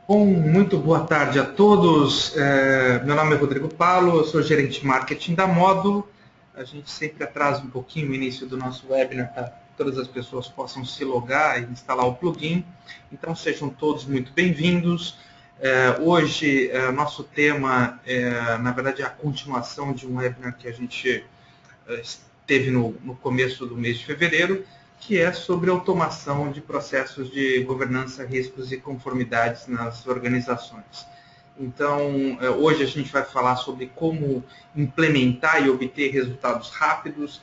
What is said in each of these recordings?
Bom, muito boa tarde a todos. Meu nome é Rodrigo Paulo, eu sou gerente de marketing da Módulo. A gente sempre atrasa um pouquinho o início do nosso webinar para que todas as pessoas possam se logar e instalar o plugin. Então sejam todos muito bem-vindos. Hoje, nosso tema na verdade, é a continuação de um webinar que a gente teve no começo do mês de fevereiro, que é sobre automação de processos de governança, riscos e conformidades nas organizações. Então, hoje a gente vai falar sobre como implementar e obter resultados rápidos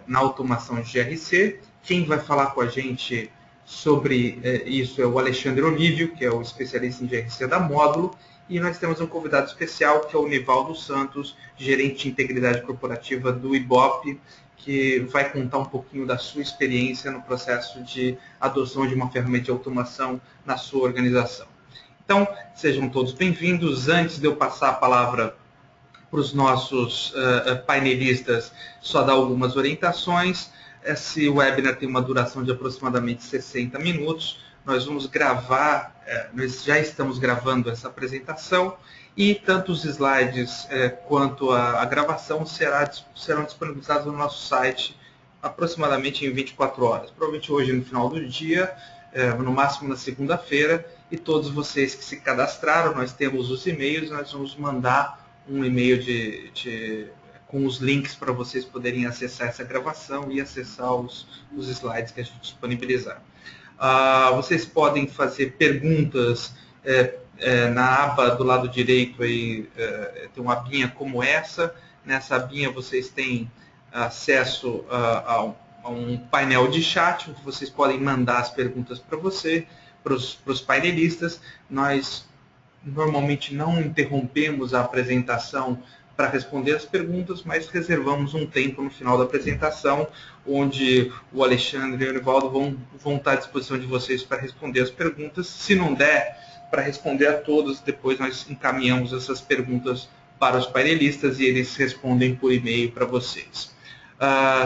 na automação de GRC. Quem vai falar com a gente sobre isso é o Alexandre Olívio, que é o especialista em GRC da Módulo, e nós temos um convidado especial, que é o Nivaldo Santos, gerente de integridade corporativa do IBOP, que vai contar um pouquinho da sua experiência no processo de adoção de uma ferramenta de automação na sua organização. Então, sejam todos bem-vindos. Antes de eu passar a palavra para os nossos painelistas, só dar algumas orientações. Esse webinar tem uma duração de aproximadamente 60 minutos. Nós vamos gravar, nós já estamos gravando essa apresentação e tanto os slides quanto a gravação serão disponibilizados no nosso site aproximadamente em 24 horas. Provavelmente hoje no final do dia, no máximo na segunda-feira, e todos vocês que se cadastraram, nós temos os e-mails, nós vamos mandar um e-mail com os links para vocês poderem acessar essa gravação e acessar os slides que a gente disponibilizar. Vocês podem fazer perguntas na aba do lado direito, aí, tem uma abinha como essa. Nessa abinha vocês têm acesso a um painel de chat, onde vocês podem mandar as perguntas para os painelistas. Nós normalmente não interrompemos a apresentação para responder as perguntas, mas reservamos um tempo no final da apresentação, onde o Alexandre e o Nivaldo vão estar à disposição de vocês para responder as perguntas. Se não der para responder a todas, depois nós encaminhamos essas perguntas para os painelistas e eles respondem por e-mail para vocês.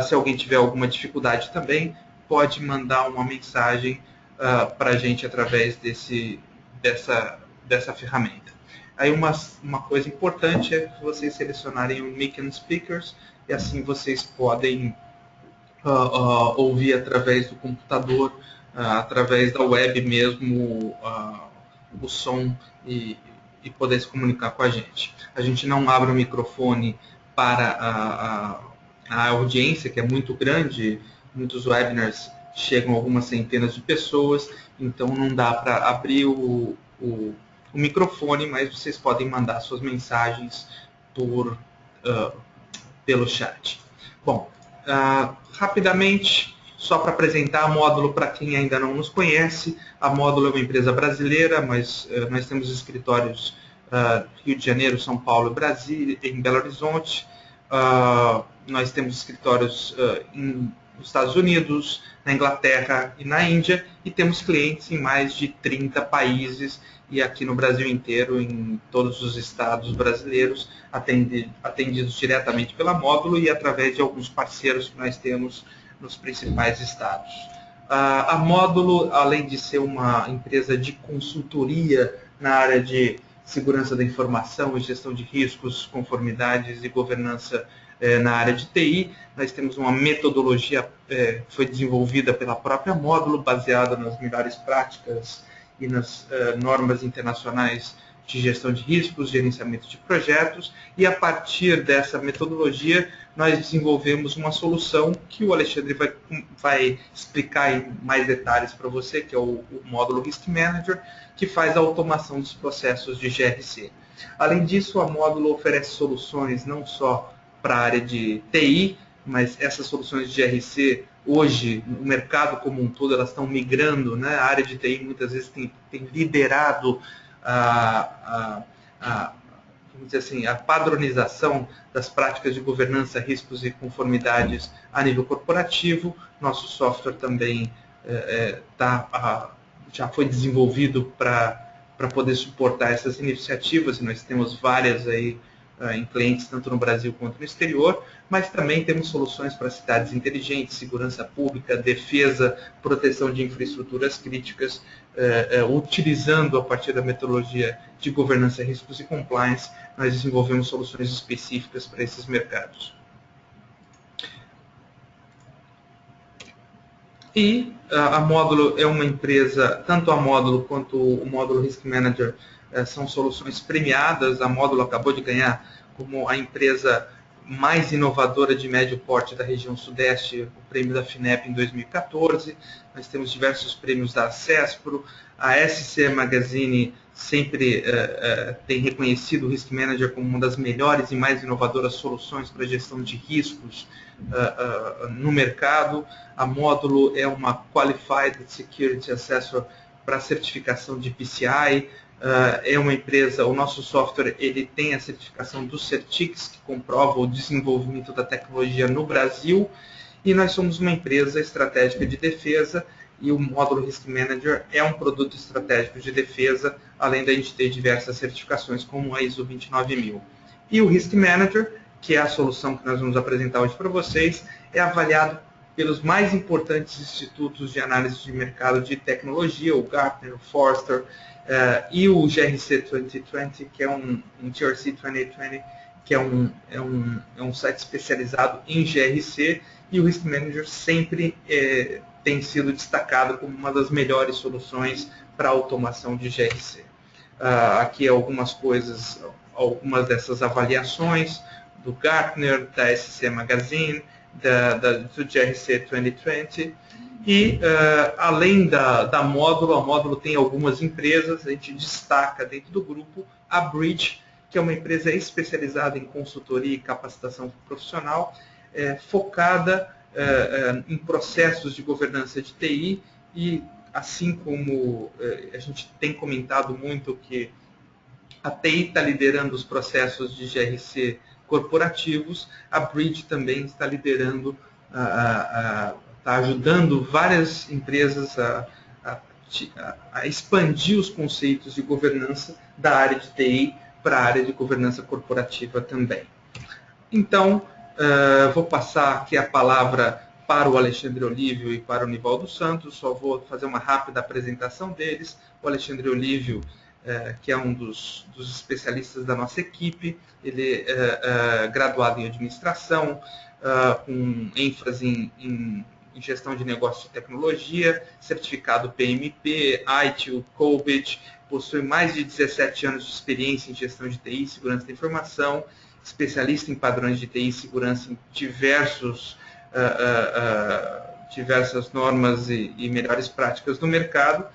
Se alguém tiver alguma dificuldade também, pode mandar uma mensagem para a gente através dessa ferramenta. Aí uma coisa importante é que vocês selecionarem o Mic and Speakers, e assim vocês podem ouvir através do computador, através da web mesmo, o som e poder se comunicar com a gente. A gente não abre o microfone para a audiência, que é muito grande. Muitos webinars chegam a algumas centenas de pessoas, então não dá para abrir o microfone, mas vocês podem mandar suas mensagens pelo chat. Bom, rapidamente, só para apresentar a Módulo para quem ainda não nos conhece. A Módulo é uma empresa brasileira, mas nós temos escritórios Rio de Janeiro, São Paulo, Brasília, em Belo Horizonte. Nós temos escritórios nos Estados Unidos, na Inglaterra e na Índia, e temos clientes em mais de 30 países e aqui no Brasil inteiro, em todos os estados brasileiros, atendidos diretamente pela Módulo e através de alguns parceiros que nós temos nos principais estados. A Módulo, além de ser uma empresa de consultoria na área de segurança da informação e gestão de riscos, conformidades e governança na área de TI, nós temos uma metodologia que foi desenvolvida pela própria Módulo, baseada nas melhores práticas e nas normas internacionais de gestão de riscos, gerenciamento de projetos, e a partir dessa metodologia nós desenvolvemos uma solução que o Alexandre vai explicar em mais detalhes para você, que é o módulo Risk Manager, que faz a automação dos processos de GRC. Além disso, a Módulo oferece soluções não só para a área de TI, mas essas soluções de GRC, hoje, no mercado como um todo, elas estão migrando, né? A área de TI muitas vezes tem liderado vamos dizer assim, a padronização das práticas de governança, riscos e conformidades a nível corporativo. Nosso software também já foi desenvolvido para poder suportar essas iniciativas, e nós temos várias aí em clientes tanto no Brasil quanto no exterior, mas também temos soluções para cidades inteligentes, segurança pública, defesa, proteção de infraestruturas críticas, utilizando a partir da metodologia de governança, riscos e compliance, nós desenvolvemos soluções específicas para esses mercados. E a Módulo é uma empresa, tanto a Módulo quanto o Módulo Risk Manager são soluções premiadas. A Módulo acabou de ganhar como a empresa mais inovadora de médio porte da região sudeste, o prêmio da FINEP em 2014. Nós temos diversos prêmios da CESPRO. A SC Magazine sempre tem reconhecido o Risk Manager como uma das melhores e mais inovadoras soluções para gestão de riscos no mercado. A Módulo é uma Qualified Security Assessor para certificação de PCI. É uma empresa, o nosso software ele tem a certificação do Certix, que comprova o desenvolvimento da tecnologia no Brasil, e nós somos uma empresa estratégica de defesa, e o Módulo Risk Manager é um produto estratégico de defesa, além da gente ter diversas certificações, como a ISO 29000. E o Risk Manager, que é a solução que nós vamos apresentar hoje para vocês, é avaliado pelos mais importantes institutos de análise de mercado de tecnologia, o Gartner, o Forrester, e o GRC 2020, que é um GRC 2020, que é um site especializado em GRC, e o Risk Manager sempre tem sido destacado como uma das melhores soluções para automação de GRC. Aqui algumas coisas, algumas dessas avaliações do Gartner, da SC Magazine, do GRC 2020, e além da Módulo, a Módulo tem algumas empresas, a gente destaca dentro do grupo a Bridge, que é uma empresa especializada em consultoria e capacitação profissional, focada em processos de governança de TI, e assim como a gente tem comentado muito que a TI está liderando os processos de GRC corporativos, a Bridge também está liderando, está ajudando várias empresas a expandir os conceitos de governança da área de TI para a área de governança corporativa também. Então, vou passar aqui a palavra para o Alexandre Olívio e para o Nivaldo Santos, só vou fazer uma rápida apresentação deles. O Alexandre Olívio, que é um dos especialistas da nossa equipe, ele é graduado em administração, com ênfase em gestão de negócios e tecnologia, certificado PMP, ITIL, COBIT, possui mais de 17 anos de experiência em gestão de TI e segurança da informação, especialista em padrões de TI e segurança em diversas normas e melhores práticas no mercado.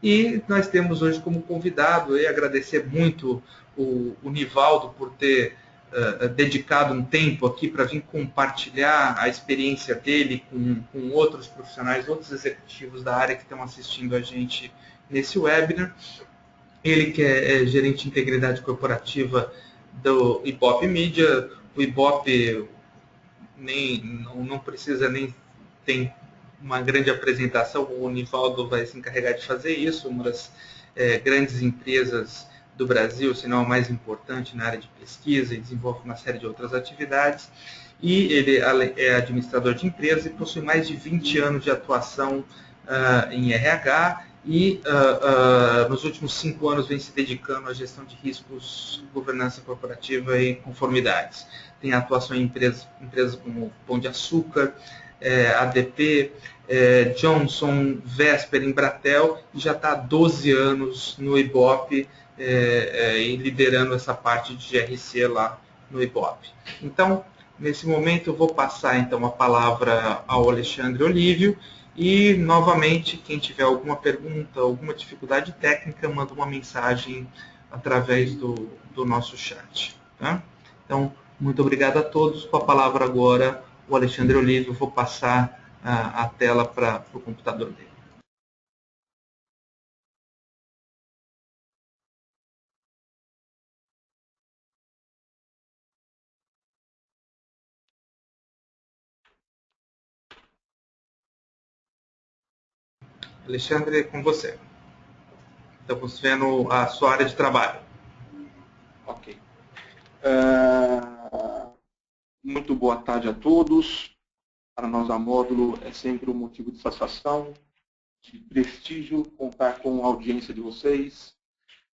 E nós temos hoje como convidado, e agradecer muito o Nivaldo por ter dedicado um tempo aqui para vir compartilhar a experiência dele com outros profissionais, outros executivos da área que estão assistindo a gente nesse webinar. Ele que é gerente de integridade corporativa do Ibope Mídia. O Ibope não precisa nem ter uma grande apresentação, o Nivaldo vai se encarregar de fazer isso, uma das grandes empresas do Brasil, se não a mais importante na área de pesquisa, e desenvolve uma série de outras atividades. E ele é administrador de empresa e possui mais de 20 anos de atuação em RH, e nos últimos 5 anos vem se dedicando à gestão de riscos, governança corporativa e conformidades. Tem atuação em empresas como Pão de Açúcar, ADP, Johnson, Vesper, Embratel, e já está há 12 anos no Ibope, e liderando essa parte de GRC lá no Ibope. Então, nesse momento, eu vou passar então a palavra ao Alexandre Olívio, e, novamente, quem tiver alguma pergunta, alguma dificuldade técnica, manda uma mensagem através do nosso chat. Tá? Então, muito obrigado a todos. Com a palavra agora, o Alexandre Olívio. Vou passar a tela para o computador dele. Alexandre, é com você. Estamos vendo a sua área de trabalho. Ok. Muito boa tarde a todos. Para nós da Módulo é sempre um motivo de satisfação, de prestígio contar com a audiência de vocês.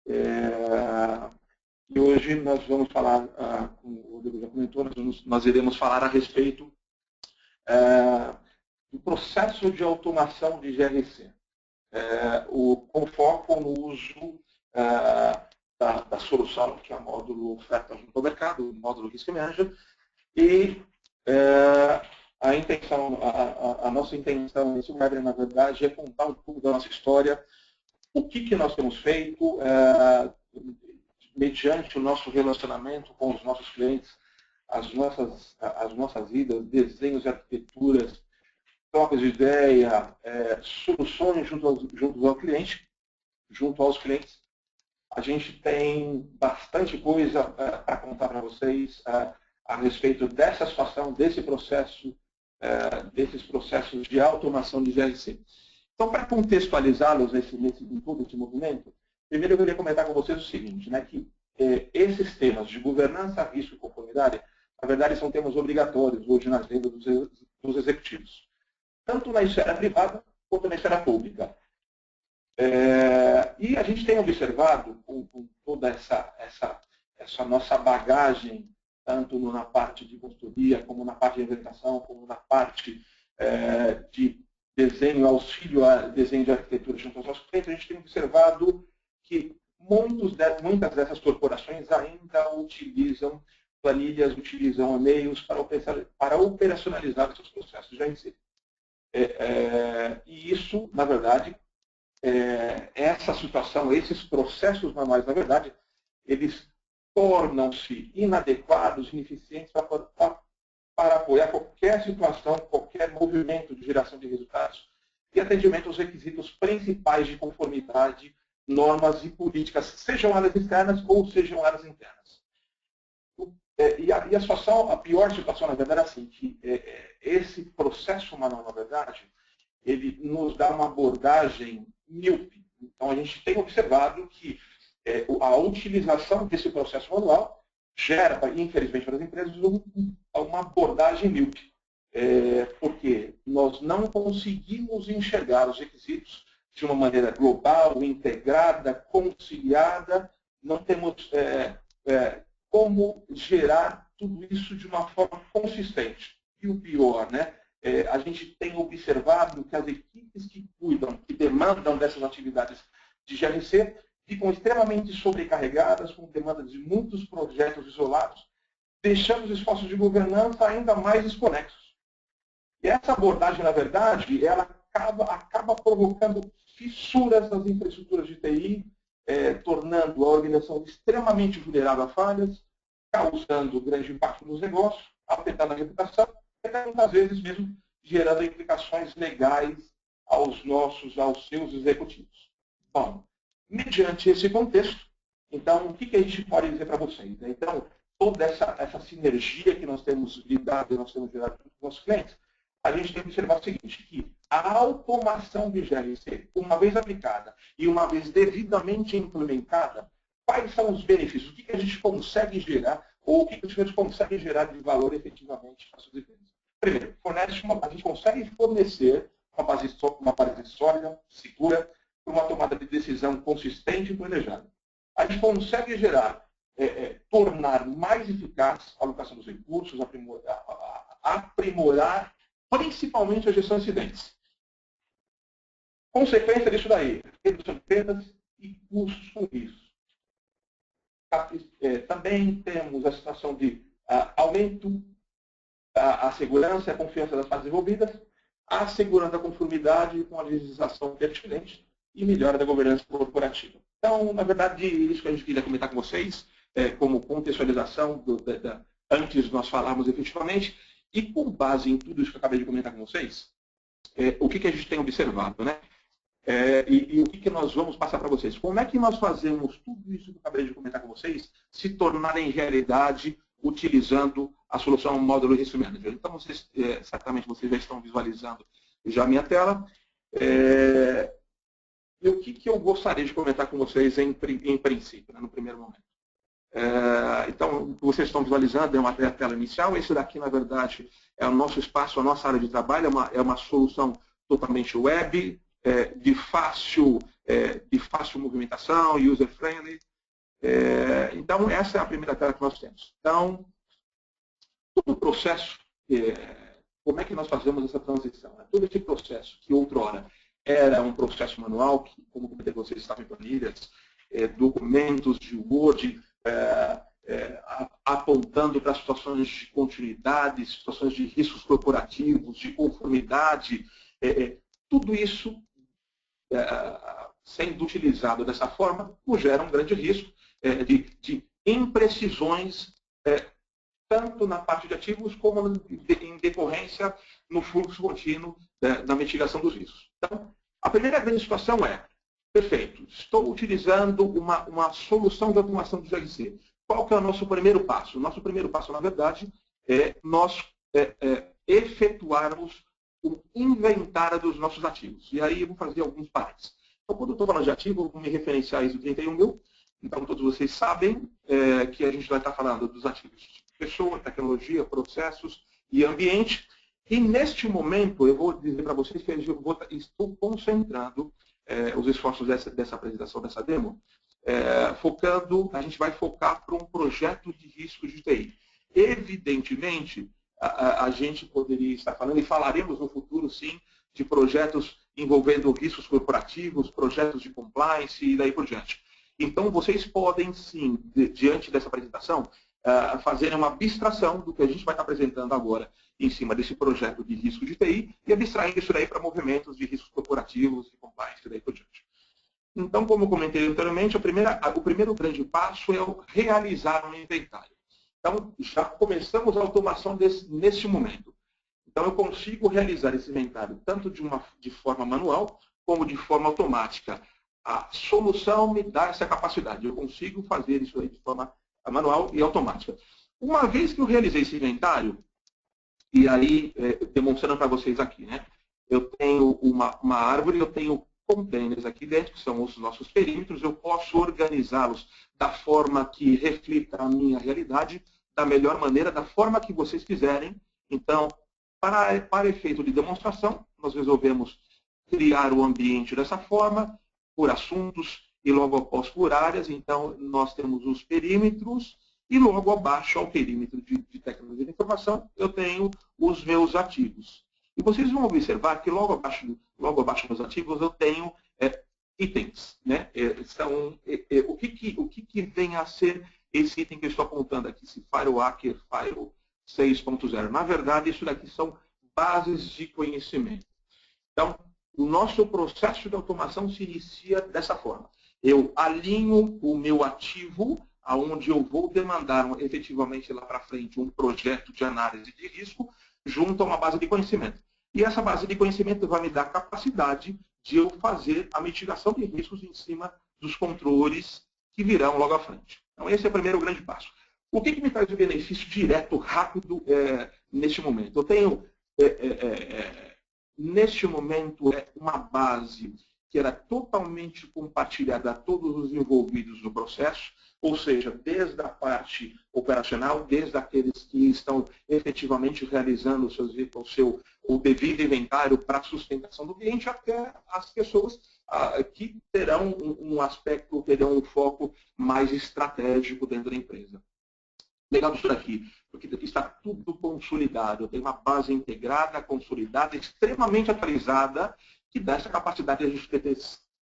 E hoje nós vamos falar, como o Rodrigo já comentou, nós iremos falar a respeito do processo de automação de GRC, com foco no uso da solução que a Módulo oferta junto ao mercado, o Módulo Risk Manager, e a nossa intenção nesse webinar, na verdade, é contar um pouco da nossa história, o que nós temos feito, mediante o nosso relacionamento com os nossos clientes, as nossas vidas, desenhos e arquiteturas, trocas de ideia, soluções junto aos clientes. A gente tem bastante coisa para contar para vocês a respeito dessa situação, desses processos de automação de GRC. Então, para contextualizá-los em todo esse movimento, primeiro eu queria comentar com vocês o seguinte, né, que esses temas de governança, risco e conformidade, na verdade, são temas obrigatórios hoje na agenda dos executivos, tanto na esfera privada quanto na esfera pública. E a gente tem observado, com toda essa nossa bagagem, tanto na parte de consultoria, como na parte de implementação, como na parte de desenho, auxílio a desenho de arquitetura junto aos nossos clientes, a gente tem observado que muitas dessas corporações ainda utilizam planilhas, utilizam e-mails para operacionalizar esses processos já em si. E isso, na verdade, essa situação, esses processos manuais, na verdade, eles tornam-se inadequados, ineficientes para apoiar qualquer situação, qualquer movimento de geração de resultados e atendimento aos requisitos principais de conformidade, normas e políticas, sejam elas externas ou sejam elas internas. E a situação, a pior situação, na verdade, é assim, que esse processo manual, na verdade, ele nos dá uma abordagem míope. Então, a gente tem observado que a utilização desse processo manual gera, infelizmente, para as empresas, uma abordagem míope. Porque nós não conseguimos enxergar os requisitos de uma maneira global, integrada, conciliada, não temos como gerar tudo isso de uma forma consistente. E o pior, né? A gente tem observado que as equipes que cuidam, que demandam dessas atividades de GRC, ficam extremamente sobrecarregadas, com demandas de muitos projetos isolados, deixando os esforços de governança ainda mais desconexos. E essa abordagem, na verdade, ela acaba provocando fissuras nas infraestruturas de TI, tornando a organização extremamente vulnerável a falhas, causando grande impacto nos negócios, afetando a reputação, e até muitas vezes mesmo gerando implicações legais aos seus executivos. Bom, mediante esse contexto, então, o que a gente pode dizer para vocês? Então, toda essa sinergia que nós temos lidado, nós temos gerado com os nossos clientes, a gente tem que observar o seguinte, que a automação de GRC, uma vez aplicada e uma vez devidamente implementada, quais são os benefícios? O que a gente consegue gerar, ou o que a gente consegue gerar de valor efetivamente para as suas empresas? Primeiro, a gente consegue fornecer uma base sólida, segura, para uma tomada de decisão consistente e planejada. A gente consegue tornar mais eficaz a alocação dos recursos, aprimorar principalmente a gestão de incidentes. Consequência disso daí, redução de perdas e custos com isso. Também temos a situação de aumento a segurança e a confiança das partes envolvidas, assegurando a conformidade com a legislação pertinente e melhora da governança corporativa. Então, na verdade, isso que a gente queria comentar com vocês, como contextualização antes de nós falarmos efetivamente, e com base em tudo isso que eu acabei de comentar com vocês, o que a gente tem observado, né? E o que nós vamos passar para vocês. Como é que nós fazemos tudo isso que eu acabei de comentar com vocês se tornarem realidade utilizando a solução Módulo Risk Manager? Então, certamente vocês já estão visualizando já a minha tela. E o que eu gostaria de comentar com vocês em princípio, né, no primeiro momento? Então, o que vocês estão visualizando é uma tela inicial. Esse daqui, na verdade, é o nosso espaço, a nossa área de trabalho. É uma solução totalmente web, de fácil movimentação, user-friendly. Então, essa é a primeira tela que nós temos. Então, todo o processo, como é que nós fazemos essa transição? Todo esse processo, que outrora era um processo manual, que, como vocês estavam em planilhas, documentos de Word, apontando para situações de continuidade, situações de riscos corporativos, de conformidade, tudo isso sendo utilizado dessa forma, gera um grande risco de imprecisões, tanto na parte de ativos como em decorrência no fluxo contínuo da mitigação dos riscos. Então, a primeira grande situação é, perfeito, estou utilizando uma solução de automação do GRC. Qual que é o nosso primeiro passo? O nosso primeiro passo, na verdade, é nós efetuarmos o inventário dos nossos ativos. E aí eu vou fazer alguns parênteses. Então, quando eu estou falando de ativo, eu vou me referenciar a ISO 31000. Então, todos vocês sabem que a gente vai estar falando dos ativos de pessoa, tecnologia, processos e ambiente. E, neste momento, eu vou dizer para vocês que estou concentrando os esforços dessa apresentação, dessa demo, a gente vai focar para um projeto de risco de TI. Evidentemente, a gente poderia estar falando, e falaremos no futuro, sim, de projetos envolvendo riscos corporativos, projetos de compliance e daí por diante. Então, vocês podem, sim, diante dessa apresentação, fazerem uma abstração do que a gente vai estar apresentando agora em cima desse projeto de risco de TI e abstraindo isso daí para movimentos de riscos corporativos, de compliance e daí por diante. Então, como eu comentei anteriormente, o primeiro grande passo é o realizar um inventário. Então, já começamos a automação neste momento. Então, eu consigo realizar esse inventário tanto de forma manual como de forma automática. A solução me dá essa capacidade. Eu consigo fazer isso aí de forma manual e automática. Uma vez que eu realizei esse inventário, e aí, demonstrando para vocês aqui, né? Eu tenho uma árvore, eu tenho containers aqui dentro, que são os nossos perímetros, eu posso organizá-los da forma que reflita a minha realidade, da melhor maneira, da forma que vocês quiserem. Então, para efeito de demonstração, nós resolvemos criar o ambiente dessa forma, por assuntos e logo após por áreas. Então, nós temos os perímetros e logo abaixo ao perímetro de tecnologia de informação, eu tenho os meus ativos. E vocês vão observar que logo abaixo dos ativos eu tenho itens. Né? O que vem a ser esse item que eu estou apontando aqui, esse FireWalker Fire 6.0? Na verdade, isso daqui são bases de conhecimento. Então, o nosso processo de automação se inicia dessa forma. Eu alinho o meu ativo, aonde eu vou demandar efetivamente lá para frente um projeto de análise de risco, junto a uma base de conhecimento. E essa base de conhecimento vai me dar a capacidade de eu fazer a mitigação de riscos em cima dos controles que virão logo à frente. Então, esse é o primeiro grande passo. O que me traz o benefício direto, rápido, neste momento? Eu tenho, neste momento, uma base que era totalmente compartilhada a todos os envolvidos no processo, ou seja, desde a parte operacional, desde aqueles que estão efetivamente realizando o devido inventário para a sustentação do ambiente, até as pessoas que terão um aspecto, terão um foco mais estratégico dentro da empresa. Legal disso daqui, porque está tudo consolidado, tem uma base integrada, consolidada, extremamente atualizada, que dá essa capacidade de a gente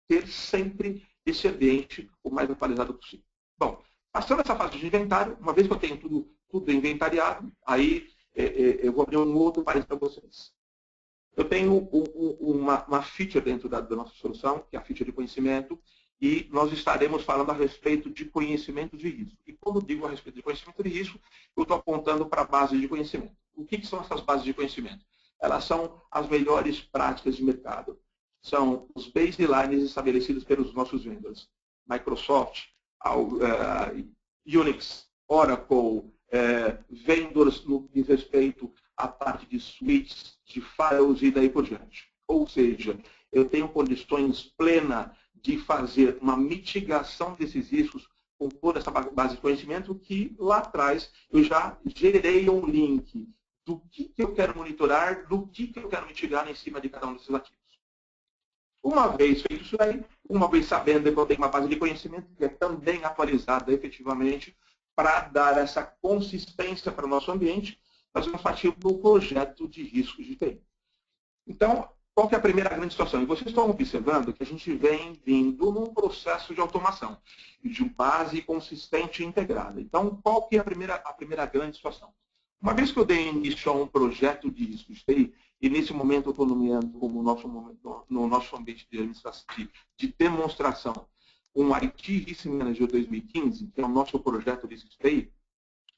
ter sempre esse ambiente o mais atualizado possível. Bom, passando essa fase de inventário, uma vez que eu tenho tudo inventariado, aí eu vou abrir um outro parênteses para vocês. Eu tenho uma feature dentro da nossa solução, que é a feature de conhecimento, e nós estaremos falando a respeito de conhecimento de risco. E quando digo a respeito de conhecimento de risco, eu estou apontando para a base de conhecimento. O que são essas bases de conhecimento? Elas são as melhores práticas de mercado. São os baselines estabelecidos pelos nossos vendors. Microsoft, Unix, Oracle, vendors no que diz respeito à parte de switches, de files e daí por diante. Ou seja, eu tenho condições plenas de fazer uma mitigação desses riscos com toda essa base de conhecimento que lá atrás eu já gerei um link do que eu quero monitorar, do que eu quero mitigar em cima de cada um desses ativos. Uma vez feito isso aí, uma vez sabendo que eu tenho uma base de conhecimento que é também atualizada efetivamente para dar essa consistência para o nosso ambiente, nós vamos partir para o projeto de riscos de TI. Então, qual que é a primeira grande situação? E vocês estão observando que a gente vem vindo num processo de automação, de base consistente e integrada. Então, qual que é a primeira grande situação? Uma vez que eu dei início a um projeto de riscos de TI, e nesse momento eu estou nomeando como no nosso ambiente de administração, de demonstração, um IT Risk Manager 2015, que é o nosso projeto de riscos de TI,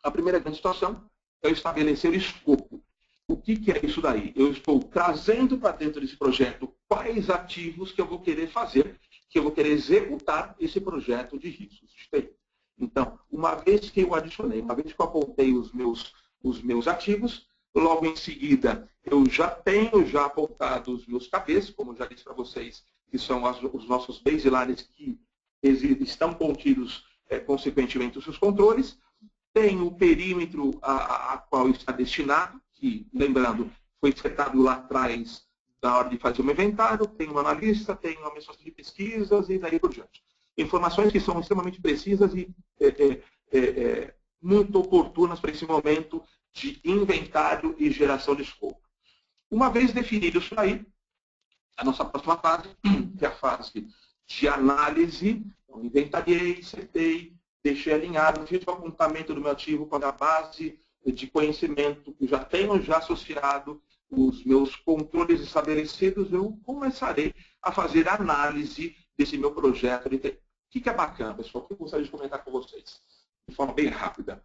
a primeira grande situação é estabelecer o escopo. O que é isso daí? Eu estou trazendo para dentro desse projeto quais ativos que eu vou querer fazer, que eu vou querer executar esse projeto de riscos de TI. Então, uma vez que eu adicionei, uma vez que eu apontei os meus ativos, logo em seguida eu já tenho apontado os meus KPs, como eu já disse para vocês, que são os nossos baselines que estão contidos, consequentemente, os seus controles. Tem o perímetro a qual está destinado, que, lembrando, foi setado lá atrás na hora de fazer um inventário, tem um analista, tem uma mensagem de pesquisas e daí por diante. Informações que são extremamente precisas e muito oportunas para esse momento de inventário e geração de escopo. Uma vez definido isso aí, a nossa próxima fase, que é a fase de análise, então, inventariei, setei, deixei alinhado, fiz o apontamento do meu ativo com a base de conhecimento que já tenho associado, os meus controles estabelecidos, eu começarei a fazer análise desse meu projeto. O que é bacana, pessoal? O que eu gostaria de comentar com vocês? De forma bem rápida.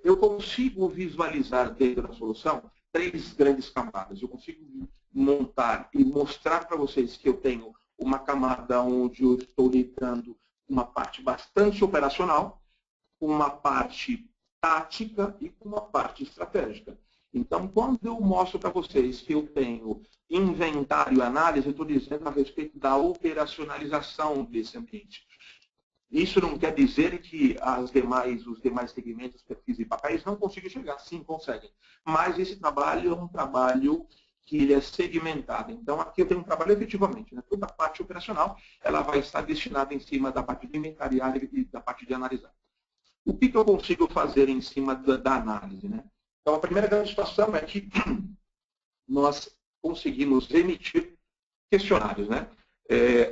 Eu consigo visualizar dentro da solução 3 grandes camadas. Eu consigo montar e mostrar para vocês que eu tenho uma camada onde eu estou lidando uma parte bastante operacional, uma parte tática e uma parte estratégica. Então, quando eu mostro para vocês que eu tenho inventário e análise, eu estou dizendo a respeito da operacionalização desse ambiente. Isso não quer dizer que os demais segmentos, perfis e papéis não consigam chegar. Sim, conseguem. Mas esse trabalho é um trabalho que ele é segmentado. Então, aqui eu tenho um trabalho efetivamente. Né? Toda a parte operacional ela vai estar destinada em cima da parte de inventariar e da parte de analisar. O que eu consigo fazer em cima da análise? Né? Então, a primeira grande situação é que nós conseguimos emitir questionários. Né?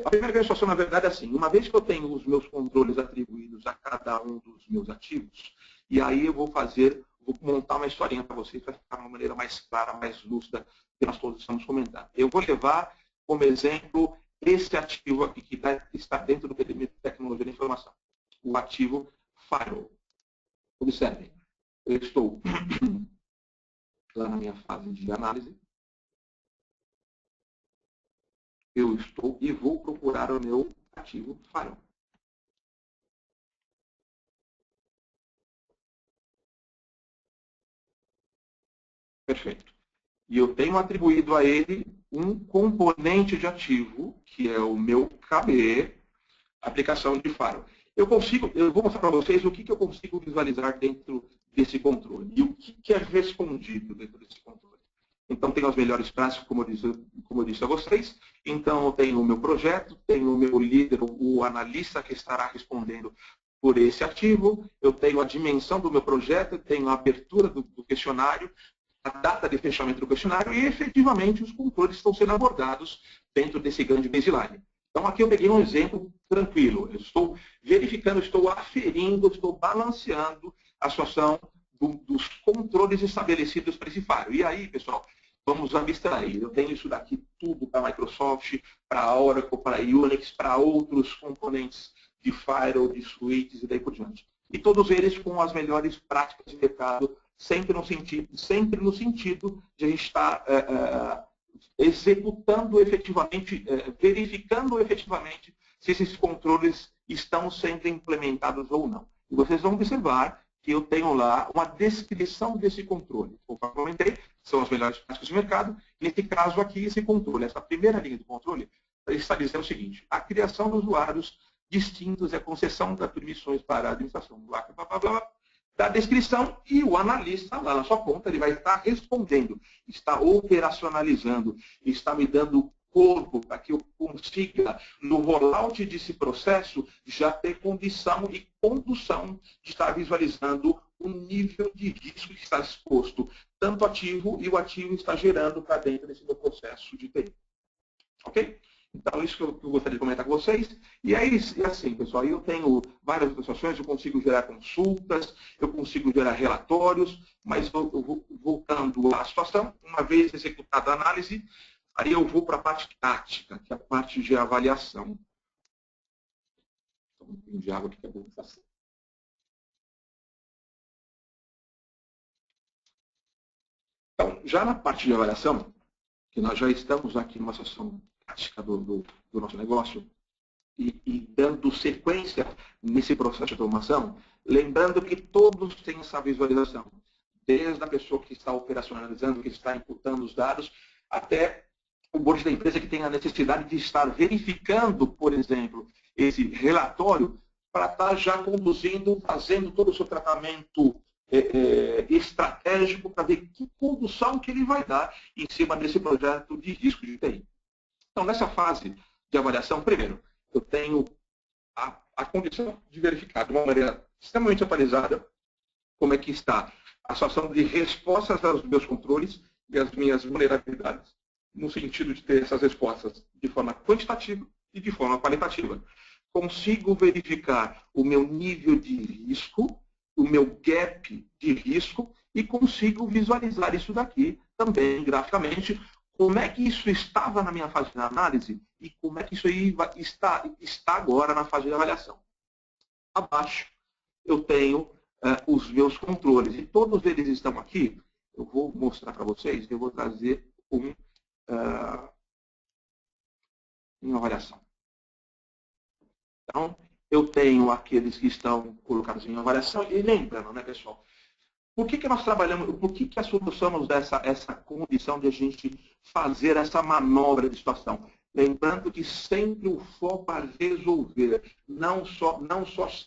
A primeira grande situação, na verdade, é assim. Uma vez que eu tenho os meus controles atribuídos a cada um dos meus ativos, e aí eu vou montar uma historinha para vocês, para ficar de uma maneira mais clara, mais lúcida, que nós todos estamos comentando. Eu vou levar como exemplo esse ativo aqui, que está dentro do perímetro de tecnologia da informação, o ativo Firewall. Observem, eu estou lá na minha fase de análise, eu estou e vou procurar o meu ativo Firewall. Perfeito. E eu tenho atribuído a ele um componente de ativo, que é o meu KB, aplicação de Firewall. Eu vou mostrar para vocês o que eu consigo visualizar dentro desse controle e o que é respondido dentro desse controle. Então, tenho as melhores práticas, como eu disse a vocês. Então, eu tenho o meu projeto, tenho o meu líder, o analista que estará respondendo por esse ativo, eu tenho a dimensão do meu projeto, tenho a abertura do questionário, a data de fechamento do questionário e, efetivamente, os controles estão sendo abordados dentro desse grande baseline. Então, aqui eu peguei um exemplo tranquilo. Eu estou verificando, estou aferindo, estou balanceando a situação dos controles estabelecidos para esse firewall. E aí, pessoal, vamos abstrair. Eu tenho isso daqui tudo para a Microsoft, para a Oracle, para a Unix, para outros componentes de firewall, de switches e daí por diante. E todos eles com as melhores práticas de mercado, sempre no sentido de a gente estar executando efetivamente, verificando efetivamente se esses controles estão sendo implementados ou não. E vocês vão observar que eu tenho lá uma descrição desse controle. Como eu comentei, são as melhores práticas de mercado. Nesse caso aqui, esse controle, essa primeira linha do controle, está dizendo o seguinte: a criação de usuários distintos, é a concessão das permissões para a administração, blá, blá, blá, blá, da descrição, e o analista lá na sua ponta, ele vai estar respondendo, está operacionalizando, está me dando corpo para que eu consiga, no rollout desse processo, já ter condição e condução de estar visualizando o nível de risco que está exposto, tanto ativo, e o ativo está gerando para dentro desse meu processo de TI. Ok? Então, isso que eu gostaria de comentar com vocês. E é assim, pessoal, eu tenho várias situações, eu consigo gerar consultas, eu consigo gerar relatórios, mas voltando à situação, uma vez executada a análise, aí eu vou para a parte tática, que é a parte de avaliação. Então, um pouquinho de água aqui que é bom. Então, já na parte de avaliação, que nós já estamos aqui numa situação prática do nosso negócio, e dando sequência nesse processo de automação, lembrando que todos têm essa visualização, desde a pessoa que está operacionalizando, que está imputando os dados, até o board da empresa que tem a necessidade de estar verificando, por exemplo, esse relatório para estar já conduzindo, fazendo todo o seu tratamento estratégico para ver que condução que ele vai dar em cima desse projeto de risco de TI. Então, nessa fase de avaliação, primeiro, eu tenho a condição de verificar de uma maneira extremamente atualizada como é que está a situação de respostas aos meus controles e às minhas vulnerabilidades, no sentido de ter essas respostas de forma quantitativa e de forma qualitativa. Consigo verificar o meu nível de risco, o meu gap de risco, e consigo visualizar isso daqui também graficamente, como é que isso estava na minha fase de análise e como é que isso aí está agora na fase de avaliação. Abaixo eu tenho os meus controles, e todos eles estão aqui. Eu vou mostrar para vocês, eu vou trazer uma avaliação. Então, eu tenho aqueles que estão colocados em avaliação, e lembrando, né, pessoal, por que nós trabalhamos, por que assumimos essa condição de a gente fazer essa manobra de situação? Lembrando que sempre o foco é resolver, não só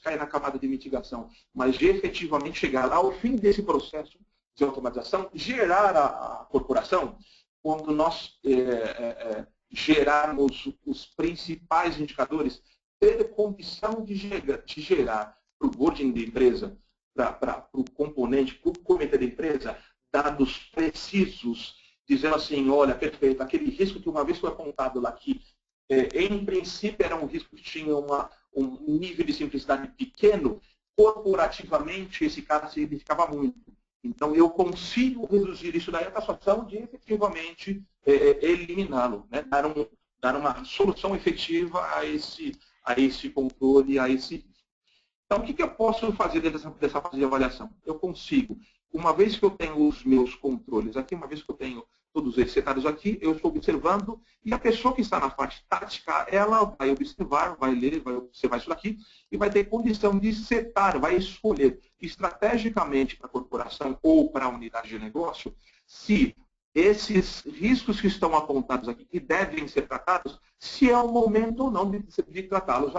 cair na camada de mitigação, mas de efetivamente chegar lá ao fim desse processo de automatização, gerar a corporação, quando nós gerarmos os principais indicadores, ter condição de gerar para o boarding da empresa, para o componente, para o comitê da empresa, dados precisos, dizendo assim, olha, perfeito, aquele risco que uma vez foi apontado lá que, em princípio, era um risco que tinha um nível de simplicidade pequeno, corporativamente esse cara significava muito. Então, eu consigo reduzir isso daí para a situação de efetivamente eliminá-lo, né? Dar uma solução efetiva a esse controle, a esse risco. Então, o que eu posso fazer dentro dessa fase de avaliação? Eu consigo, uma vez que eu tenho os meus controles aqui, uma vez que eu tenho todos eles setados aqui, eu estou observando, e a pessoa que está na parte tática, ela vai observar, vai ler, vai observar isso daqui, e vai ter condição de setar, vai escolher estrategicamente para a corporação ou para a unidade de negócio, se esses riscos que estão apontados aqui, que devem ser tratados, se é o momento ou não de tratá-los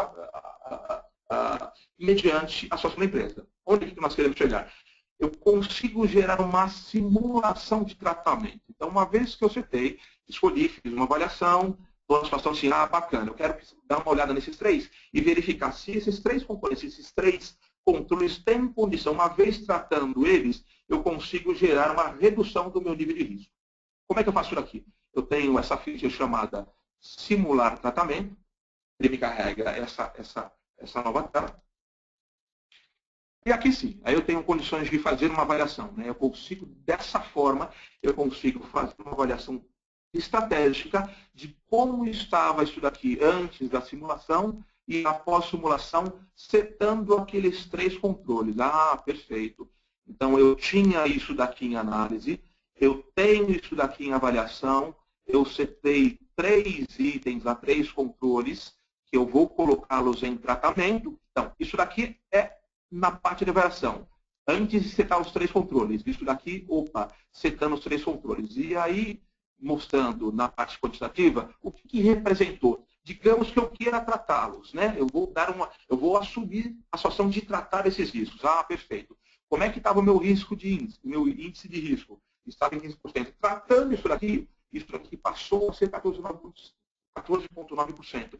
mediante a situação da empresa. Onde é que nós queremos chegar? Eu consigo gerar uma simulação de tratamento. Então, uma vez que eu setei, escolhi, fiz uma avaliação, estou na situação assim, bacana, eu quero dar uma olhada nesses três e verificar se esses três componentes, esses três controles têm condição, uma vez tratando eles, eu consigo gerar uma redução do meu nível de risco. Como é que eu faço isso aqui? Eu tenho essa ficha chamada simular tratamento, ele me carrega essa nova tela. E aqui sim, aí eu tenho condições de fazer uma avaliação. Né? Eu consigo, dessa forma, eu consigo fazer uma avaliação estratégica de como estava isso daqui antes da simulação e após simulação, setando aqueles três controles. Perfeito. Então, eu tinha isso daqui em análise, eu tenho isso daqui em avaliação, eu setei 3 itens, três controles, que eu vou colocá-los em tratamento. Então, isso daqui é na parte de avaliação, antes de setar os 3 controles. Isso daqui, setando os 3 controles. E aí, mostrando na parte quantitativa, o que representou. Digamos que eu queira tratá-los, né? Eu vou assumir a situação de tratar esses riscos. Ah, perfeito. Como é que estava o meu risco de índice, meu índice de risco? Estava em 15%. Tratando isso aqui passou a ser 14,9%.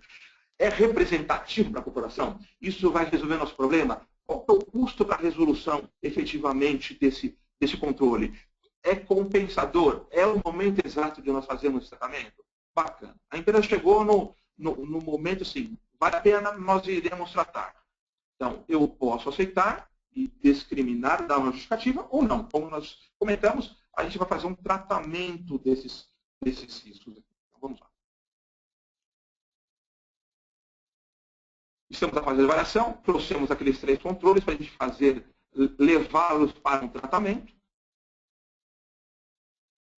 É representativo para a população? Isso vai resolver nosso problema? Qual é o custo para a resolução, efetivamente, desse controle? É compensador? É o momento exato de nós fazermos esse tratamento? Bacana. A empresa chegou no momento assim, vale a pena, nós iremos tratar. Então, eu posso aceitar e discriminar, dar uma justificativa ou não. Como nós comentamos, a gente vai fazer um tratamento desses riscos. Então, vamos lá. Estamos a fazer a avaliação, trouxemos aqueles 3 controles para a gente levá-los para um tratamento.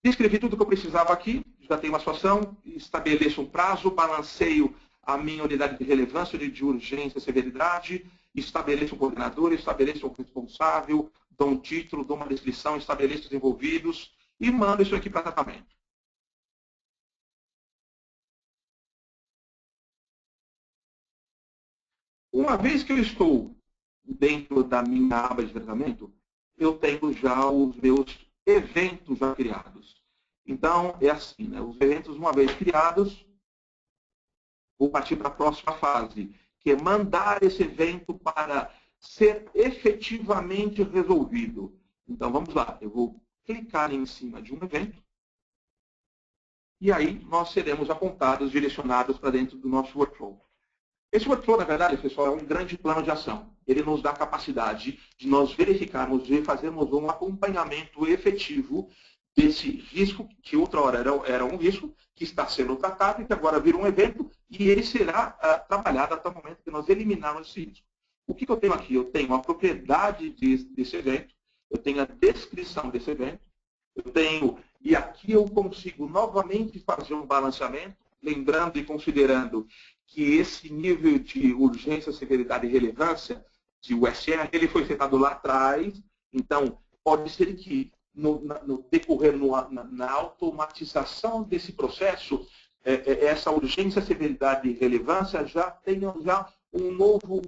Descrevi tudo o que eu precisava aqui, já tenho uma situação, estabeleço um prazo, balanceio a minha unidade de relevância, de urgência e severidade, estabeleço um coordenador, estabeleço um responsável, dou um título, dou uma descrição, estabeleço os envolvidos e mando isso aqui para tratamento. Uma vez que eu estou dentro da minha aba de tratamento, eu tenho já os meus eventos já criados. Então, é assim, né? Os eventos, uma vez criados, vou partir para a próxima fase, que é mandar esse evento para ser efetivamente resolvido. Então, vamos lá. Eu vou clicar em cima de um evento. E aí, nós seremos apontados, direcionados para dentro do nosso workflow. Esse workflow, na verdade, pessoal, é um grande plano de ação. Ele nos dá a capacidade de nós verificarmos e fazermos um acompanhamento efetivo desse risco, que outra hora era um risco, que está sendo tratado e que agora vira um evento, e ele será trabalhado até o momento que nós eliminarmos esse risco. O que eu tenho aqui? Eu tenho a propriedade desse evento, eu tenho a descrição desse evento, e aqui eu consigo novamente fazer um balanceamento, lembrando e considerando que esse nível de urgência, severidade e relevância de USR, ele foi setado lá atrás, então pode ser que no decorrer, na automatização desse processo, essa urgência, severidade e relevância já tenham um novo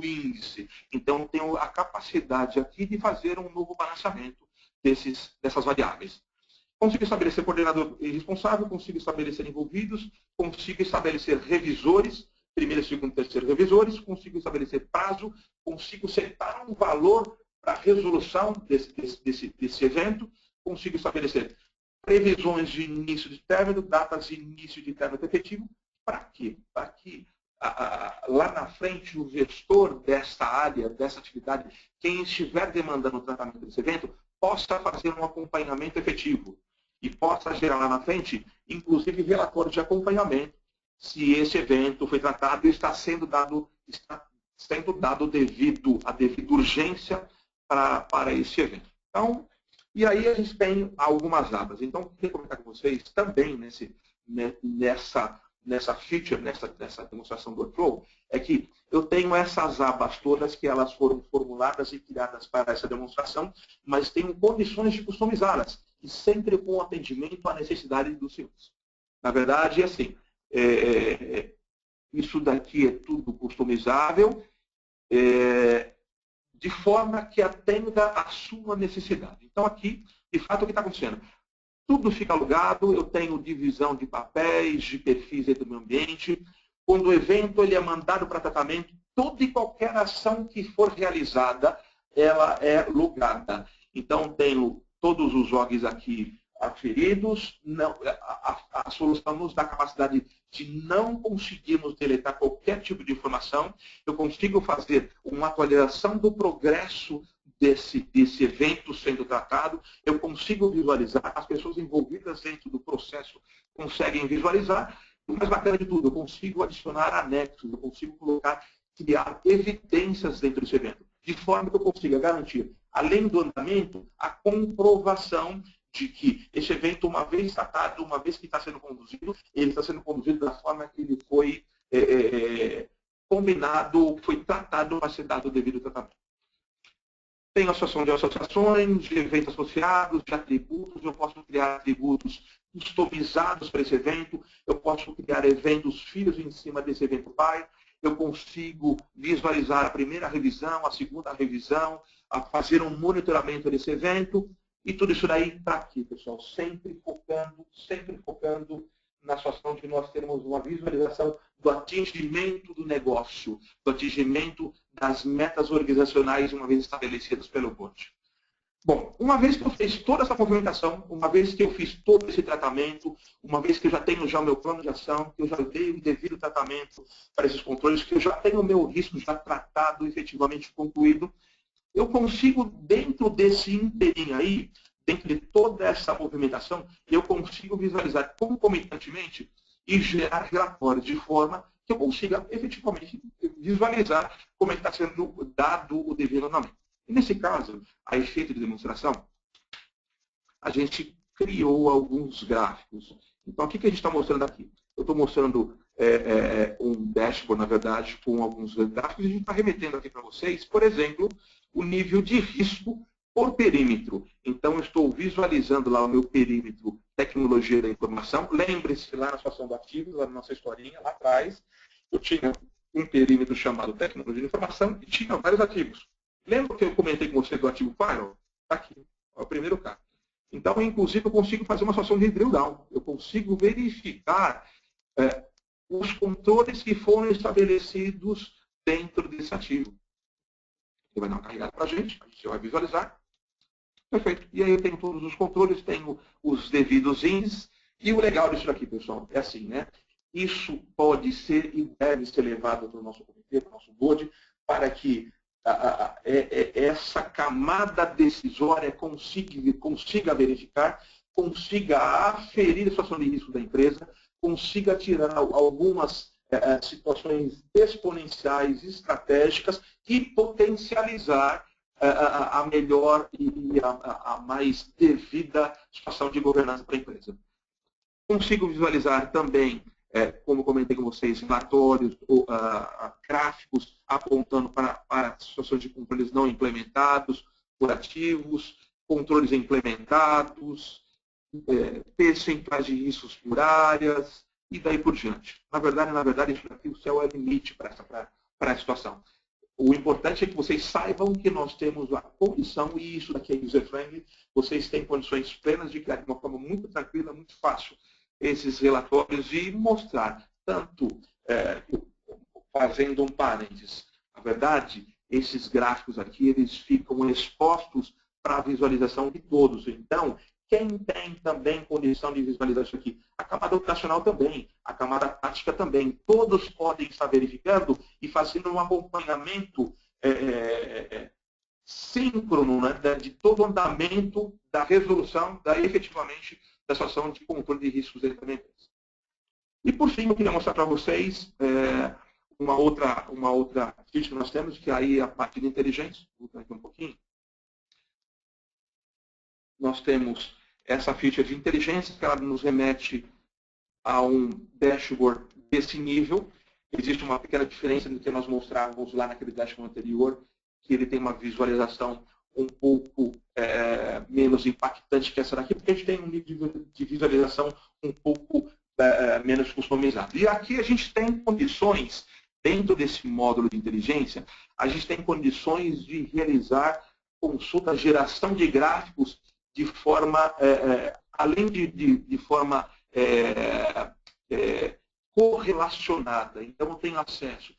índice. Então, tenho a capacidade aqui de fazer um novo balanceamento dessas variáveis. Consigo estabelecer coordenador responsável, consigo estabelecer envolvidos, consigo estabelecer revisores, primeiro, segundo, terceiro revisores, consigo estabelecer prazo, consigo setar um valor para a resolução desse evento, consigo estabelecer previsões de início de término, datas de início de término efetivo. Para quê? Para que lá na frente o gestor desta área, dessa atividade, quem estiver demandando o tratamento desse evento, possa fazer um acompanhamento efetivo e possa gerar lá na frente, inclusive, relatório de acompanhamento, se esse evento foi tratado e está sendo dado a devida urgência para esse evento. Então, e aí a gente tem algumas abas. Então, o que eu queria comentar com vocês também nessa feature, nessa demonstração do workflow, é que eu tenho essas abas todas que elas foram formuladas e criadas para essa demonstração, mas tenho condições de customizá-las, e sempre com atendimento à necessidade dos senhores. Na verdade, assim, isso daqui é tudo customizável, de forma que atenda à sua necessidade. Então, aqui, de fato, o que está acontecendo? Tudo fica alugado, eu tenho divisão de papéis, de perfis dentro do meu ambiente. Quando o evento ele é mandado para tratamento, toda e qualquer ação que for realizada, ela é logada. Então, tenho todos os logs aqui aferidos. A solução nos dá a capacidade de não conseguirmos deletar qualquer tipo de informação. Eu consigo fazer uma atualização do progresso desse evento sendo tratado, eu consigo visualizar, as pessoas envolvidas dentro do processo conseguem visualizar, e o mais bacana de tudo, eu consigo adicionar anexos, eu consigo criar evidências dentro desse evento, de forma que eu consiga garantir, além do andamento, a comprovação de que esse evento, uma vez tratado, uma vez que está sendo conduzido, ele está sendo conduzido da forma que ele foi combinado, foi tratado para ser dado o devido tratamento. Tenho associação de associações, de eventos associados, de atributos. Eu posso criar atributos customizados para esse evento, eu posso criar eventos filhos em cima desse evento pai, eu consigo visualizar a primeira revisão, a segunda revisão, a fazer um monitoramento desse evento, e tudo isso daí está aqui, pessoal, sempre focando na situação de nós termos uma visualização do atingimento do negócio, do atingimento das metas organizacionais uma vez estabelecidas pelo board. Bom, uma vez que eu fiz toda essa movimentação, uma vez que eu fiz todo esse tratamento, uma vez que eu já tenho já o meu plano de ação, que eu já dei o devido tratamento para esses controles, que eu já tenho o meu risco já tratado, efetivamente concluído, eu consigo, dentro desse inteirinho aí, dentro de toda essa movimentação, eu consigo visualizar concomitantemente e gerar relatórios de forma que eu consiga efetivamente visualizar como é que está sendo dado o devido andamento. E nesse caso, a efeito de demonstração, a gente criou alguns gráficos. Então, o que a gente está mostrando aqui? Eu estou mostrando um dashboard, na verdade, com alguns gráficos, e a gente está remetendo aqui para vocês, por exemplo, o nível de risco por perímetro. Então, eu estou visualizando lá o meu perímetro tecnologia da informação. Lembre-se, lá na situação do ativo, lá na nossa historinha, lá atrás, eu tinha um perímetro chamado tecnologia da informação e tinha vários ativos. Lembra que eu comentei com você do ativo Firewall? Está aqui, é o primeiro caso. Então, inclusive, eu consigo fazer uma situação de drill down. Eu consigo verificar os controles que foram estabelecidos dentro desse ativo. Ele vai dar uma carregada para a gente vai visualizar. Perfeito. E aí eu tenho todos os controles, tenho os devidos índices. E o legal disso aqui, pessoal, é assim, né? Isso pode ser e deve ser levado para o nosso comitê, para o nosso board, para que essa camada decisória consiga verificar, consiga aferir a situação de risco da empresa, consiga tirar algumas situações exponenciais, estratégicas e potencializar a melhor e a mais devida situação de governança para a empresa. Consigo visualizar também, como comentei com vocês, relatórios ou gráficos apontando para situações de controles não implementados, curativos, controles implementados, percentuais de riscos por áreas e daí por diante. Na verdade, isso aqui o céu é limite para essa situação. O importante é que vocês saibam que nós temos a condição, e isso daqui é user-friendly, vocês têm condições plenas de criar de uma forma muito tranquila, muito fácil, esses relatórios e mostrar, tanto fazendo um parênteses. Na verdade, esses gráficos aqui, eles ficam expostos para a visualização de todos. Então, quem tem também condição de visualizar isso aqui? A camada operacional também, a camada tática também. Todos podem estar verificando e fazendo um acompanhamento síncrono, né, de todo o andamento da resolução, efetivamente, da situação de controle de riscos dentro da empresa. E, por fim, eu queria mostrar para vocês uma outra feature que nós temos, que aí é a parte de inteligência. Vou voltar aqui um pouquinho. Nós temos essa feature de inteligência, que ela nos remete a um dashboard desse nível. Existe uma pequena diferença do que nós mostrávamos lá naquele dashboard anterior, que ele tem uma visualização um pouco menos impactante que essa daqui, porque a gente tem um nível de visualização um pouco menos customizado. E aqui a gente tem condições, dentro desse módulo de inteligência, a gente tem condições de realizar consulta, geração de gráficos de forma, além de forma correlacionada. Então, eu tenho acesso,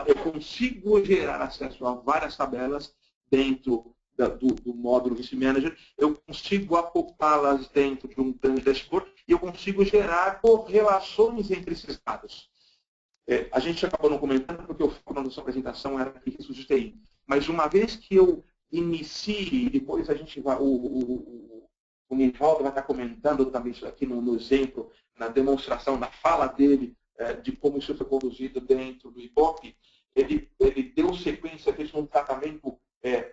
eu consigo gerar acesso a várias tabelas dentro do módulo Risk Manager, eu consigo acoplá-las dentro de um grande dashboard e eu consigo gerar correlações entre esses dados. A gente acabou não comentando, porque o foco da nossa apresentação era riscos de TI. Mas uma vez que eu inicie, depois a gente vai, o Nivaldo vai estar comentando também isso aqui no exemplo, na demonstração, na fala dele, de como isso foi conduzido dentro do IBOP, ele deu sequência, fez um tratamento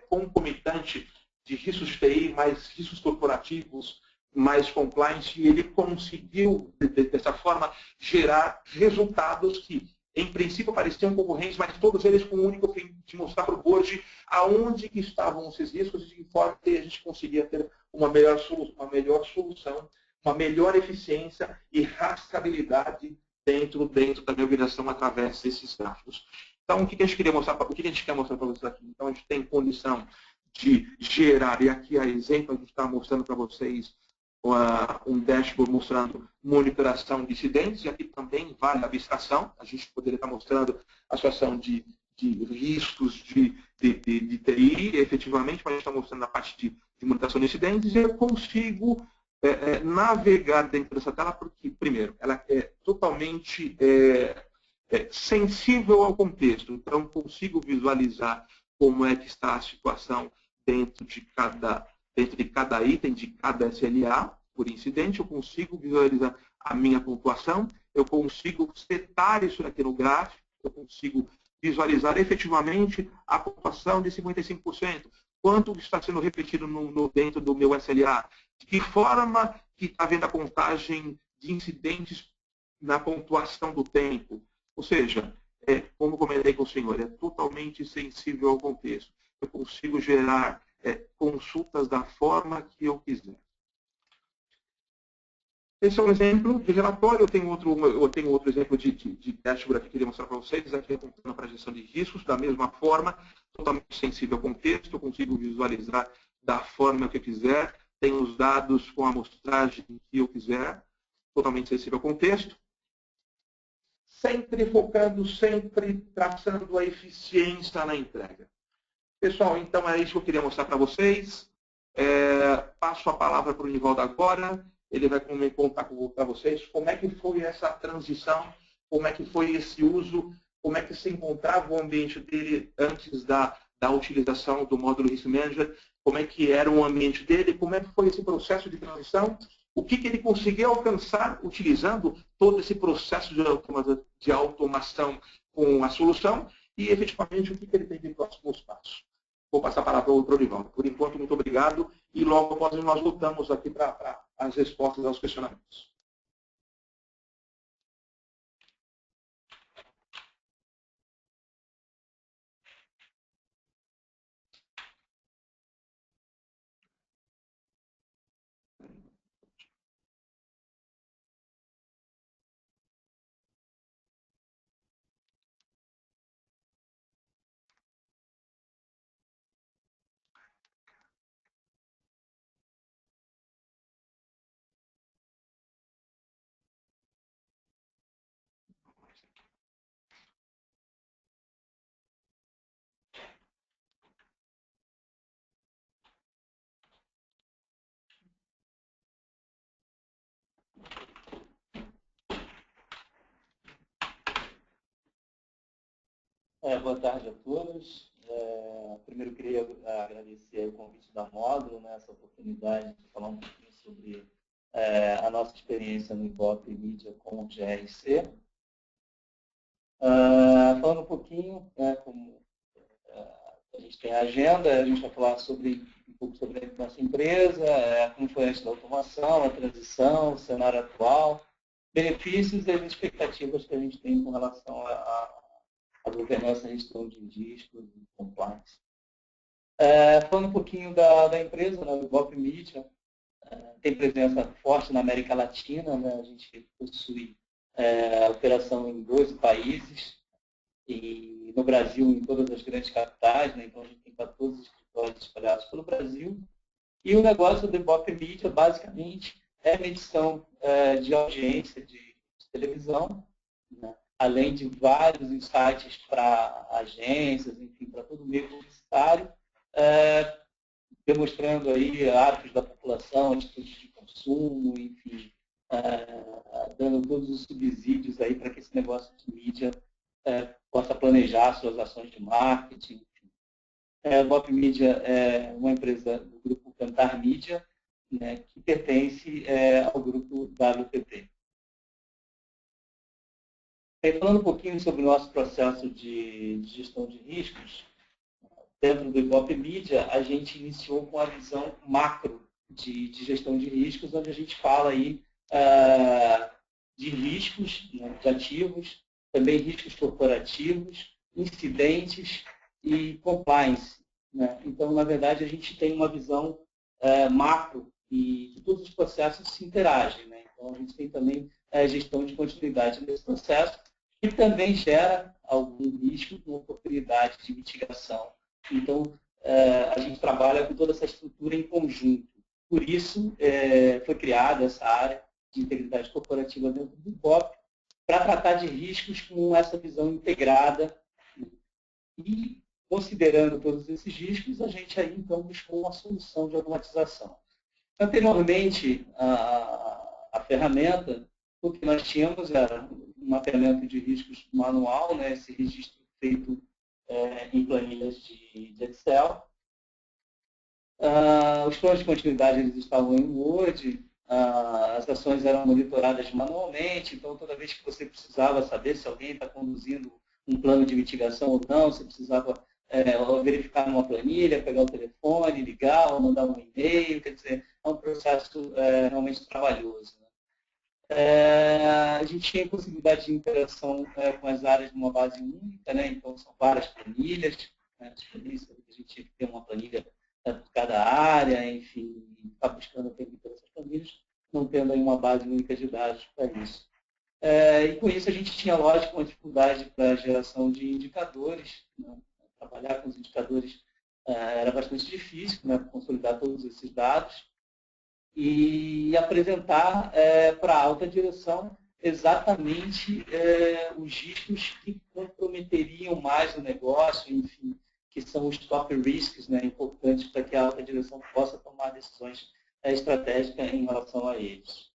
concomitante de riscos de TI, mais riscos corporativos, mais compliance, e ele conseguiu, dessa forma, gerar resultados que, em princípio, pareciam concorrentes, mas todos eles com o único fim de mostrar para o board aonde que estavam esses riscos e de que forma que a gente conseguia ter uma melhor solução uma melhor eficiência e rastreabilidade dentro da minha organização através desses gráficos. Então, o que a gente queria mostrar, o que a gente quer mostrar para vocês aqui? Então, a gente tem condição de gerar, e aqui a exemplo, a gente está mostrando para vocês um dashboard mostrando monitoração de incidentes, e aqui também vale a abstração, a gente poderia estar mostrando a situação de riscos de TI, efetivamente, mas a gente está mostrando a parte de monitoração de incidentes, e eu consigo navegar dentro dessa tela, porque, primeiro, ela é totalmente sensível ao contexto, então consigo visualizar como é que está a situação dentro de cada item, de cada SLA por incidente, eu consigo visualizar a minha pontuação, eu consigo setar isso aqui no gráfico, eu consigo visualizar efetivamente a pontuação de 55%, quanto está sendo repetido dentro do meu SLA, de que forma que está havendo a contagem de incidentes na pontuação do tempo. Ou seja, como comentei com o senhor, é totalmente sensível ao contexto. Eu consigo gerar consultas da forma que eu quiser. Esse é um exemplo de relatório. Eu tenho outro exemplo de dashboard aqui que eu queria mostrar para vocês, aqui apontando para a gestão de riscos, da mesma forma, totalmente sensível ao contexto, eu consigo visualizar da forma que eu quiser, tenho os dados com a amostragem que eu quiser, totalmente sensível ao contexto, sempre focando, sempre traçando a eficiência na entrega. Pessoal, então é isso que eu queria mostrar para vocês. Passo a palavra para o Nivaldo agora. Ele vai contar para vocês como é que foi essa transição, como é que foi esse uso, como é que se encontrava o ambiente dele antes da utilização do módulo Risk Manager, como é que era o ambiente dele, como é que foi esse processo de transição, o que ele conseguiu alcançar utilizando todo esse processo de automação com a solução e, efetivamente, o que ele tem de próximos passos. Vou passar a palavra para o Nivaldo. Por enquanto, muito obrigado. E logo após nós voltamos aqui para as respostas aos questionamentos. Boa tarde a todos. Primeiro, eu queria agradecer o convite da Módulo, essa oportunidade de falar um pouquinho sobre a nossa experiência no Ibope Mídia com o GRC. Falando um pouquinho, como a gente tem a agenda, a gente vai falar um pouco sobre a nossa empresa, como foi antes da automação, a transição, o cenário atual, benefícios e as expectativas que a gente tem com relação a governança e gestão de riscos e compliance. Falando um pouquinho da empresa, o Ibope Mídia tem presença forte na América Latina, a gente possui operação em 12 países e no Brasil em todas as grandes capitais, então a gente tem 14 escritórios espalhados pelo Brasil. E o negócio do Ibope Mídia, basicamente, é medição de audiência de televisão, além de vários insights para agências, enfim, para todo o meio publicitário, demonstrando aí hábitos da população, atitudes de consumo, enfim, dando todos os subsídios aí para que esse negócio de mídia possa planejar suas ações de marketing. A Ibope Mídia é uma empresa do grupo Cantar Mídia, que pertence ao grupo WPP. Falando um pouquinho sobre o nosso processo de gestão de riscos, dentro do Ibope Mídia, a gente iniciou com a visão macro de gestão de riscos, onde a gente fala aí de riscos de ativos, também riscos corporativos, incidentes e compliance. Então, na verdade, a gente tem uma visão macro e que todos os processos se interagem, né? Então, a gente tem também a gestão de continuidade nesse processo, que também gera algum risco com oportunidade de mitigação. Então, a gente trabalha com toda essa estrutura em conjunto. Por isso, foi criada essa área de integridade corporativa dentro do IBOP, para tratar de riscos com essa visão integrada. E, considerando todos esses riscos, a gente aí, então, buscou uma solução de automatização. Anteriormente, a ferramenta, o que nós tínhamos era um mapeamento de riscos manual, né, esse registro feito em planilhas de Excel. Os planos de continuidade eles estavam em Word, as ações eram monitoradas manualmente, então toda vez que você precisava saber se alguém está conduzindo um plano de mitigação ou não, você precisava verificar numa planilha, pegar o telefone, ligar ou mandar um e-mail, quer dizer, é um processo realmente trabalhoso. Né? A gente tinha possibilidade de interação com as áreas numa base única, né? Então são várias planilhas, né? A gente tinha que ter uma planilha por cada área, enfim, está buscando ter essas planilhas, não tendo aí uma base única de dados para isso. E com isso a gente tinha, lógico, uma dificuldade para a geração de indicadores, né? Trabalhar com os indicadores era bastante difícil, né? Consolidar todos esses dados e apresentar para a alta direção exatamente os riscos que comprometeriam mais o negócio, enfim, que são os top risks, né, importantes para que a alta direção possa tomar decisões estratégicas em relação a eles.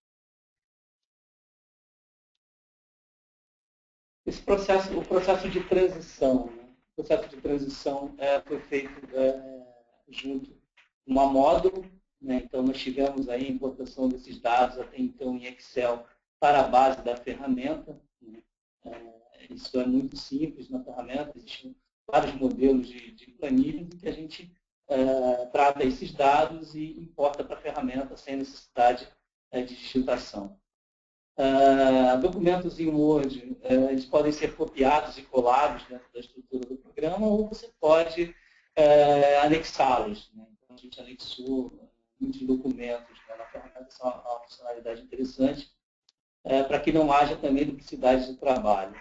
O processo de transição, né? O processo de transição foi feito junto com uma módulo, né? Então nós tivemos aí a importação desses dados até então em Excel para a base da ferramenta. Né? Isso é muito simples na ferramenta, existem vários modelos de planilhas em que a gente trata esses dados e importa para a ferramenta sem necessidade de digitação. Documentos em Word, eles podem ser copiados e colados dentro da estrutura do programa ou você pode anexá-los. Né? Então, a gente anexou muitos documentos, né, na ferramenta, essa é uma funcionalidade interessante, para que não haja também duplicidade de trabalho.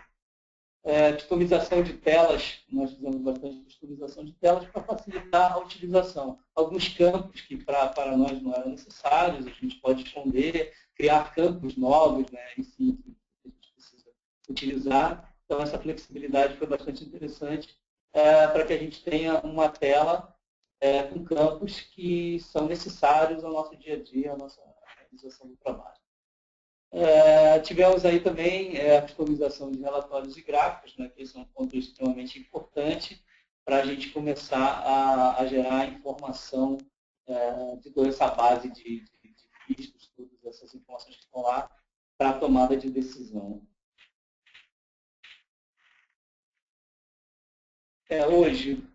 Customização de telas, nós fizemos bastante customização de telas para facilitar a utilização. Alguns campos que para nós não eram necessários, a gente pode esconder, criar campos novos, né, enfim, que a gente precisa utilizar. Então, essa flexibilidade foi bastante interessante para que a gente tenha uma tela com campos que são necessários ao nosso dia a dia, à nossa realização do trabalho. Tivemos aí também a customização de relatórios e gráficos, né, que esse é um ponto extremamente importante para a gente começar a gerar informação de toda essa base de riscos, todas essas informações que estão lá para a tomada de decisão.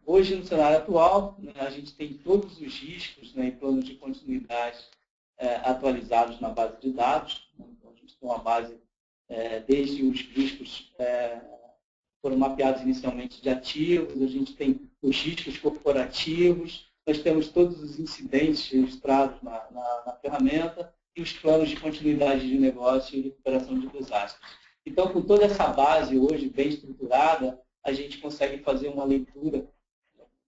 Hoje, no cenário atual, né, a gente tem todos os riscos, né, e planos de continuidade atualizados na base de dados. Né? Então, a gente tem uma base, desde os riscos foram mapeados inicialmente de ativos, a gente tem os riscos corporativos, nós temos todos os incidentes registrados na ferramenta e os planos de continuidade de negócio e recuperação de desastres. Então, com toda essa base hoje bem estruturada, a gente consegue fazer uma leitura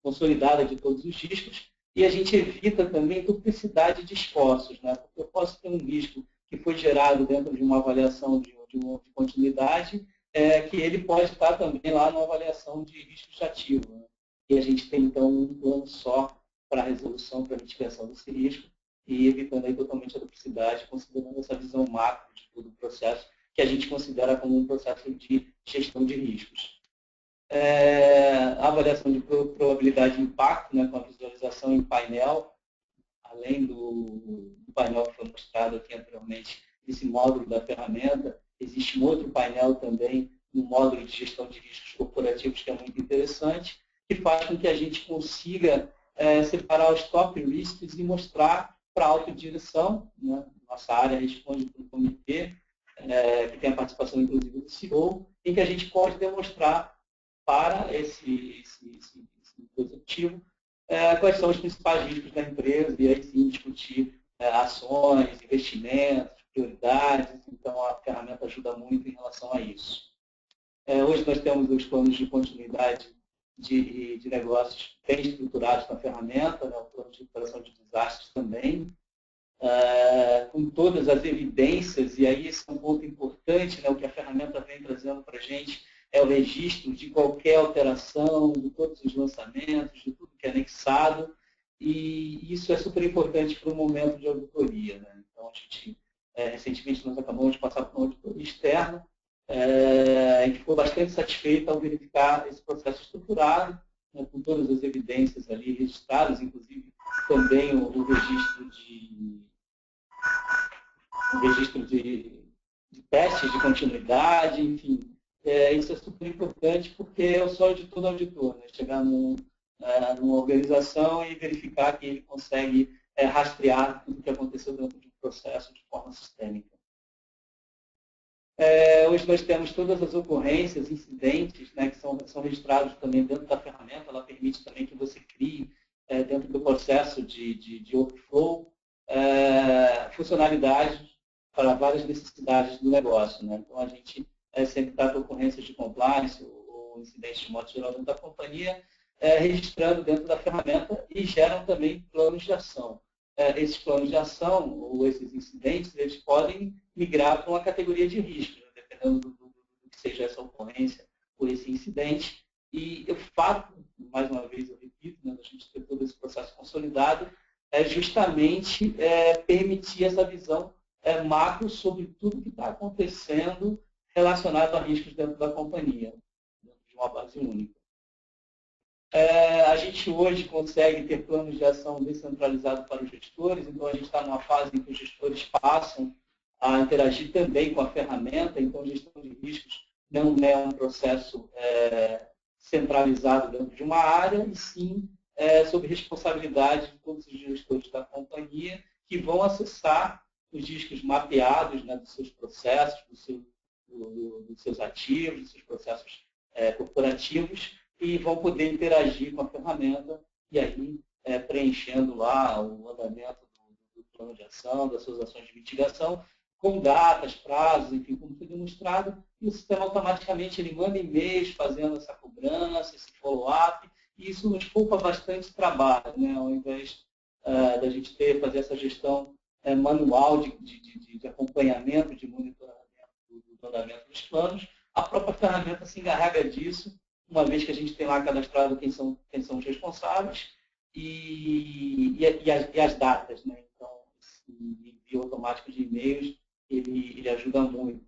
consolidada de todos os riscos e a gente evita também duplicidade de esforços, né? Porque eu posso ter um risco que foi gerado dentro de uma avaliação de continuidade, que ele pode estar também lá na avaliação de risco de ativo. Né? E a gente tem, então, um plano só para a resolução, para a mitigação desse risco e evitando aí totalmente a duplicidade, considerando essa visão macro de todo o processo, que a gente considera como um processo de gestão de riscos. A avaliação de probabilidade de impacto, né, com a visualização em painel, além do painel que foi mostrado aqui anteriormente, esse módulo da ferramenta, existe um outro painel também no módulo de gestão de riscos corporativos que é muito interessante, que faz com que a gente consiga separar os top risks e mostrar para a autodireção, né, nossa área responde para o comitê, que tem a participação inclusive do CEO, em que a gente pode demonstrar para esse executivo quais são os principais riscos da empresa e aí sim discutir ações, investimentos, prioridades, então a ferramenta ajuda muito em relação a isso. Hoje nós temos os planos de continuidade de negócios bem estruturados na ferramenta, né, o plano de recuperação de desastres também, com todas as evidências, e aí esse é um ponto importante, né, o que a ferramenta vem trazendo para a gente é o registro de qualquer alteração, de todos os lançamentos, de tudo que é anexado, e isso é super importante para o momento de auditoria. Né? Então, a gente, recentemente, nós acabamos de passar por uma auditoria externa, a gente ficou bastante satisfeito ao verificar esse processo estruturado, né, com todas as evidências ali registradas, inclusive também o registro de testes de continuidade, enfim. Isso é super importante porque é o sonho de todo auditor, né? Chegar numa organização e verificar que ele consegue rastrear tudo o que aconteceu dentro de um processo de forma sistêmica. Hoje nós temos todas as ocorrências, incidentes, né, que são registrados também dentro da ferramenta. Ela permite também que você crie, dentro do processo de workflow, funcionalidades para várias necessidades do negócio. Né? Então, a gente sempre trata ocorrências de compliance ou incidentes de modo geral dentro da companhia, registrando dentro da ferramenta e geram também planos de ação. Esses planos de ação ou esses incidentes, eles podem migrar para uma categoria de risco, né, dependendo do que seja essa ocorrência ou esse incidente. E o fato, mais uma vez eu repito, né, da gente ter todo esse processo consolidado, é justamente permitir essa visão macro sobre tudo que está acontecendo relacionado a riscos dentro da companhia, dentro de uma base única. A gente hoje consegue ter planos de ação descentralizados para os gestores, então a gente está numa fase em que os gestores passam a interagir também com a ferramenta, então a gestão de riscos não é um processo centralizado dentro de uma área, e sim sob responsabilidade de todos os gestores da companhia que vão acessar os riscos mapeados, né, dos seus processos, dos seus ativos, dos seus processos corporativos, e vão poder interagir com a ferramenta e aí preenchendo lá o andamento do plano de ação, das suas ações de mitigação, com datas, prazos, enfim, como foi demonstrado, e o sistema automaticamente ele manda e-mails fazendo essa cobrança, esse follow-up, e isso nos poupa bastante trabalho, né? Ao invés da gente fazer essa gestão manual de acompanhamento, de monitoramento do andamento dos planos, a própria ferramenta se encarrega disso, uma vez que a gente tem lá cadastrado quem são os responsáveis e as datas. Né? Então, esse envio automático de e-mails, ele ajuda muito.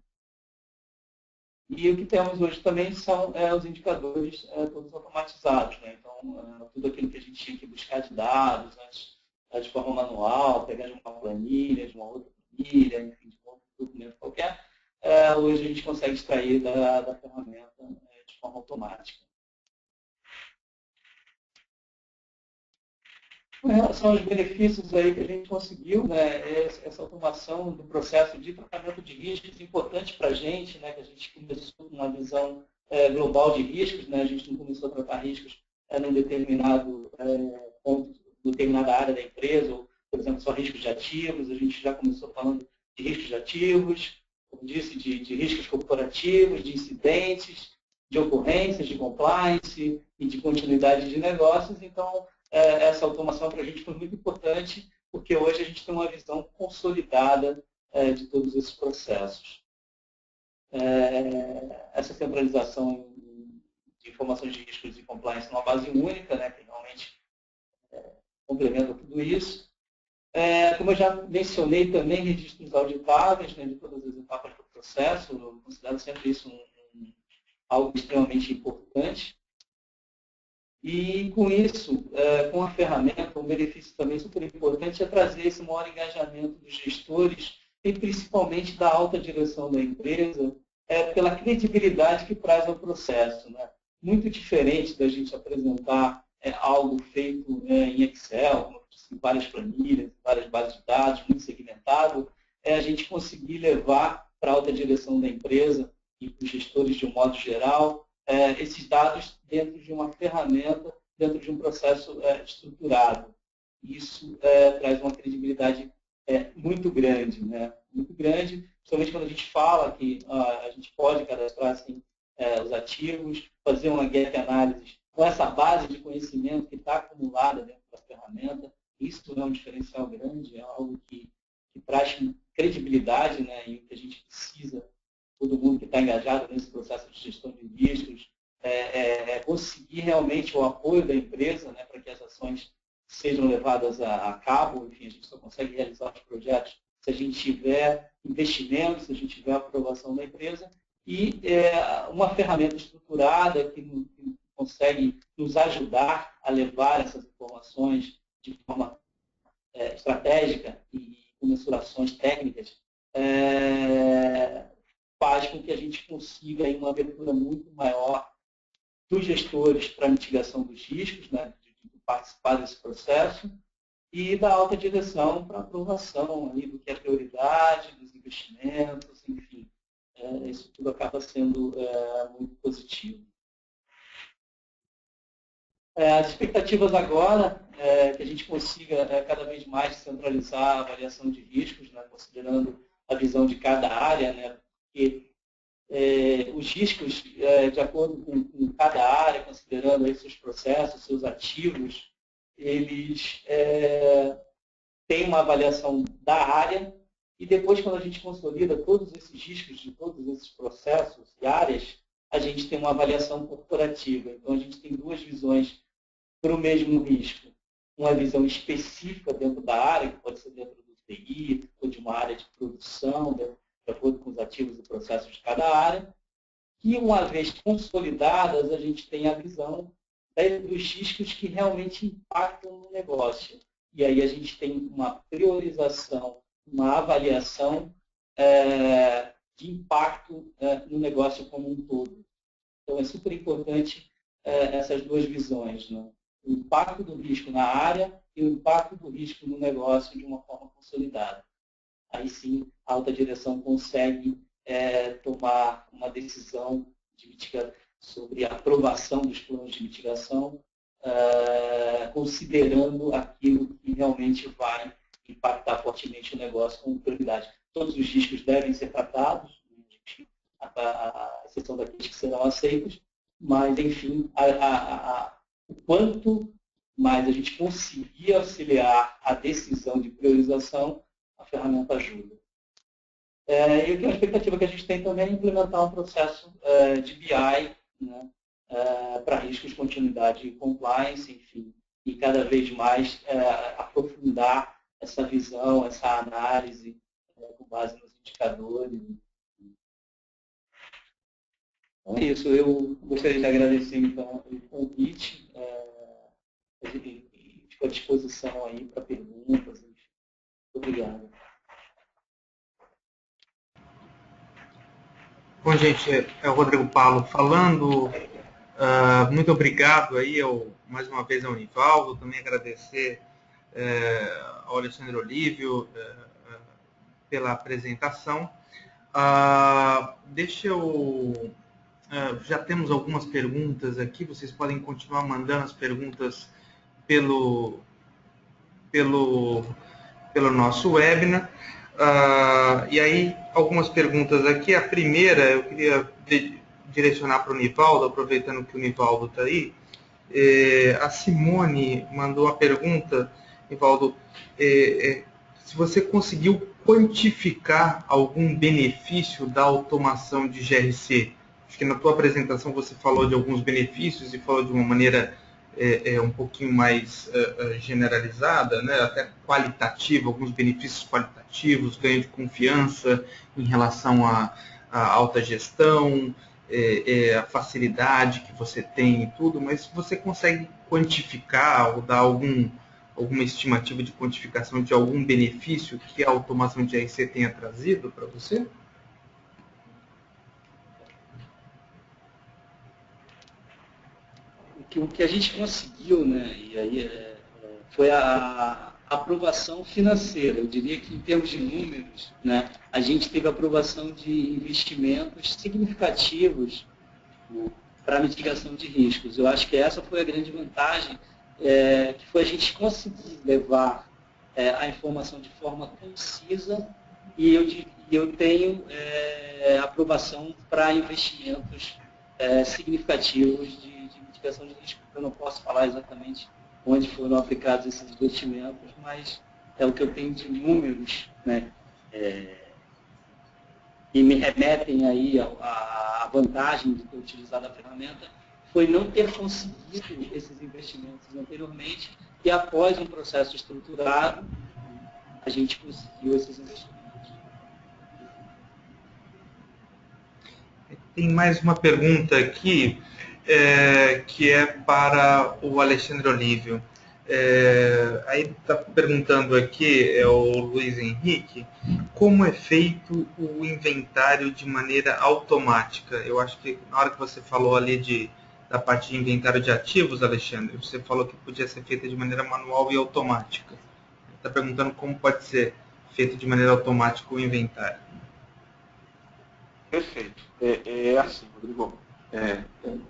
E o que temos hoje também são os indicadores todos automatizados. Né? Então, tudo aquilo que a gente tinha que buscar de dados antes, de forma manual, pegar de uma planilha, de uma outra planilha, enfim, de um outro documento qualquer, hoje a gente consegue extrair da ferramenta de forma automática. Com relação aos benefícios aí que a gente conseguiu, né, essa automação do processo de tratamento de riscos é importante para a gente, né, que a gente começou com uma visão global de riscos, né, a gente não começou a tratar riscos num determinado ponto, determinada área da empresa, ou, por exemplo, só riscos de ativos, a gente já começou falando de riscos de ativos, como disse, de riscos corporativos, de incidentes, de ocorrências, de compliance e de continuidade de negócios. Então, essa automação para a gente foi muito importante, porque hoje a gente tem uma visão consolidada de todos esses processos. Essa centralização de informações de riscos e compliance numa base única, né, que realmente complementa tudo isso. Como eu já mencionei também, registros auditáveis, né, de todas as etapas do processo, eu considero sempre isso algo extremamente importante. E com isso, com a ferramenta, um benefício também super importante é trazer esse maior engajamento dos gestores e principalmente da alta direção da empresa, pela credibilidade que traz ao processo. Né? Muito diferente da gente apresentar algo feito em Excel, em várias planilhas, várias bases de dados, muito segmentado, a gente conseguir levar para a alta direção da empresa e para os gestores de um modo geral, esses dados dentro de uma ferramenta, dentro de um processo estruturado. Isso traz uma credibilidade muito grande, né? Muito grande, principalmente quando a gente fala que a gente pode cadastrar assim, os ativos, fazer uma gap análise com essa base de conhecimento que está acumulada dentro da ferramenta. Isso é um diferencial grande, é algo que traz credibilidade, né? E o que a gente precisa, todo mundo que está engajado nesse processo de gestão de riscos, conseguir realmente o apoio da empresa, né, para que as ações sejam levadas a cabo. Enfim, a gente só consegue realizar os projetos se a gente tiver investimento, se a gente tiver aprovação da empresa e uma ferramenta estruturada que consegue nos ajudar a levar essas informações de forma estratégica e com mensurações técnicas, faz com que a gente consiga aí, uma abertura muito maior dos gestores para a mitigação dos riscos, né, de participar desse processo, e da alta direção para a aprovação aí do que é prioridade, dos investimentos, enfim. Isso tudo acaba sendo muito positivo. As expectativas agora é que a gente consiga cada vez mais centralizar a avaliação de riscos, né, considerando a visão de cada área, né, porque os riscos, de acordo com cada área, considerando aí seus processos, seus ativos, eles têm uma avaliação da área e depois, quando a gente consolida todos esses riscos de todos esses processos e áreas, a gente tem uma avaliação corporativa. Então, a gente tem duas visões para o mesmo risco. Uma visão específica dentro da área, que pode ser dentro do TI, ou de uma área de produção, de acordo com os ativos e processos de cada área. E, uma vez consolidadas, a gente tem a visão dos riscos que realmente impactam no negócio. E aí a gente tem uma priorização, uma avaliação de impacto no negócio como um todo. Então, é super importante essas duas visões, né? O impacto do risco na área e o impacto do risco no negócio de uma forma consolidada. Aí sim, a alta direção consegue tomar uma decisão de mitigação sobre a aprovação dos planos de mitigação, considerando aquilo que realmente vai impactar fortemente o negócio como prioridade. Todos os riscos devem ser tratados, a exceção daqueles que serão aceitos, mas, enfim, o quanto mais a gente conseguir auxiliar a decisão de priorização, a ferramenta ajuda. E a expectativa que a gente tem também é implementar um processo de BI, né, para riscos, continuidade e compliance, enfim, e cada vez mais aprofundar essa visão, essa análise com base nos indicadores. Então, é isso. Eu gostaria de agradecer, então, o convite. Fico à disposição aí para perguntas. Enfim. Muito obrigado. Bom, gente, é o Rodrigo Paulo falando. Muito obrigado aí, mais uma vez, ao Nivaldo. Também agradecer ao Alexandre Olívio pela apresentação. Já temos algumas perguntas aqui, vocês podem continuar mandando as perguntas pelo nosso webinar. E aí, algumas perguntas aqui. A primeira, eu queria direcionar para o Nivaldo, aproveitando que o Nivaldo está aí. A Simone mandou a pergunta, Nivaldo, se você conseguiu quantificar algum benefício da automação de GRC. Acho que na tua apresentação você falou de alguns benefícios e falou de uma maneira um pouquinho mais generalizada, né? Até qualitativa, alguns benefícios qualitativos, ganho de confiança em relação à alta gestão, a facilidade que você tem e tudo, mas você consegue quantificar ou dar alguma estimativa de quantificação de algum benefício que a automação de GRC tenha trazido para você? O que a gente conseguiu, né, e aí, foi a aprovação financeira. Eu diria que, em termos de números, né, a gente teve aprovação de investimentos significativos, né, para a mitigação de riscos. Eu acho que essa foi a grande vantagem, que foi a gente conseguir levar a informação de forma concisa e eu tenho aprovação para investimentos significativos de mitigação de risco. Eu não posso falar exatamente onde foram aplicados esses investimentos, mas é o que eu tenho de números, né, que me remetem aí à vantagem de ter utilizado a ferramenta, foi não ter conseguido esses investimentos anteriormente e após um processo estruturado, a gente conseguiu esses investimentos. Tem mais uma pergunta aqui, que é para o Alexandre Olívio. Aí está perguntando aqui, o Luiz Henrique, como é feito o inventário de maneira automática? Eu acho que na hora que você falou ali da parte de inventário de ativos, Alexandre, você falou que podia ser feita de maneira manual e automática. Está perguntando como pode ser feito de maneira automática o inventário. Perfeito. É assim, Rodrigo.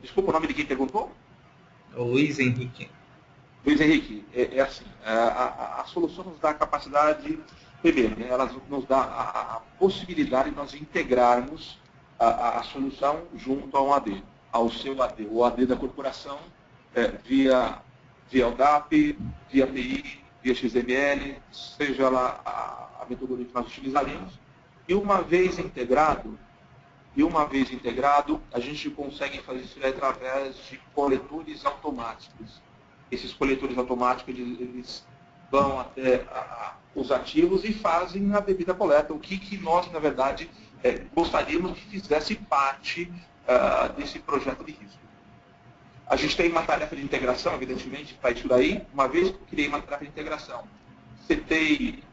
Desculpa o nome de quem perguntou? O Luiz Henrique. Luiz Henrique, é assim, a solução nos dá a capacidade, primeiro, né, ela nos dá a possibilidade de nós integrarmos a solução junto a um AD, ao seu AD, o AD da corporação, via ODAP, via API, via XML, seja lá a metodologia que nós utilizaremos, e uma vez integrado, a gente consegue fazer isso através de coletores automáticos. Esses coletores automáticos, eles vão até os ativos e fazem a devida coleta, o que nós, na verdade, gostaríamos que fizesse parte desse projeto de risco. A gente tem uma tarefa de integração, evidentemente, para isso daí. Uma vez que eu criei uma tarefa de integração, setei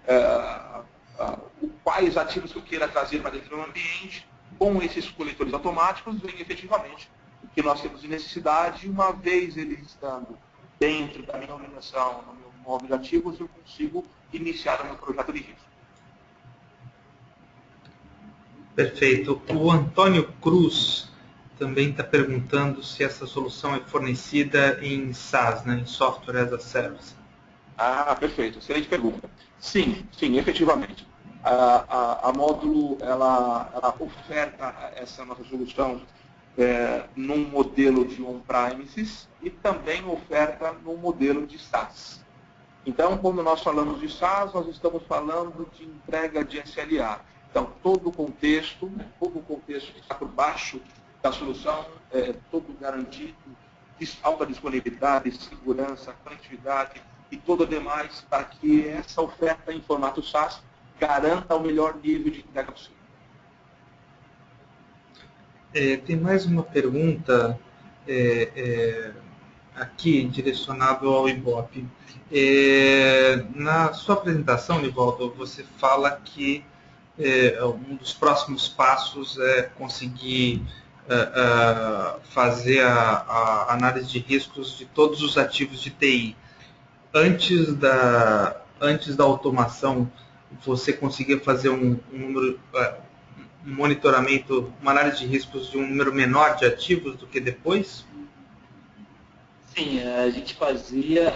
quais ativos que eu queira trazer para dentro do ambiente, com esses coletores automáticos, vem efetivamente o que nós temos de necessidade, uma vez eles estando dentro da minha organização, no meu móvel de ativos, eu consigo iniciar o meu projeto de risco. Perfeito. O Antônio Cruz também está perguntando se essa solução é fornecida em SaaS, né, em Software as a Service. Perfeito. Excelente pergunta. Sim, efetivamente. A Módulo, ela oferta essa nossa solução num modelo de on-premises e também oferta num modelo de SaaS. Então, quando nós falamos de SaaS, nós estamos falando de entrega de SLA. Então, todo o contexto que está por baixo da solução, todo garantido, alta disponibilidade, segurança, conectividade e todo o demais para que essa oferta em formato SaaS garanta o melhor nível de entrega possível. Tem mais uma pergunta aqui direcionada ao Ibope. Na sua apresentação, Nivaldo, você fala que um dos próximos passos é conseguir fazer a análise de riscos de todos os ativos de TI. Antes da automação, você conseguia fazer um monitoramento, uma análise de riscos de um número menor de ativos do que depois? Sim, a gente fazia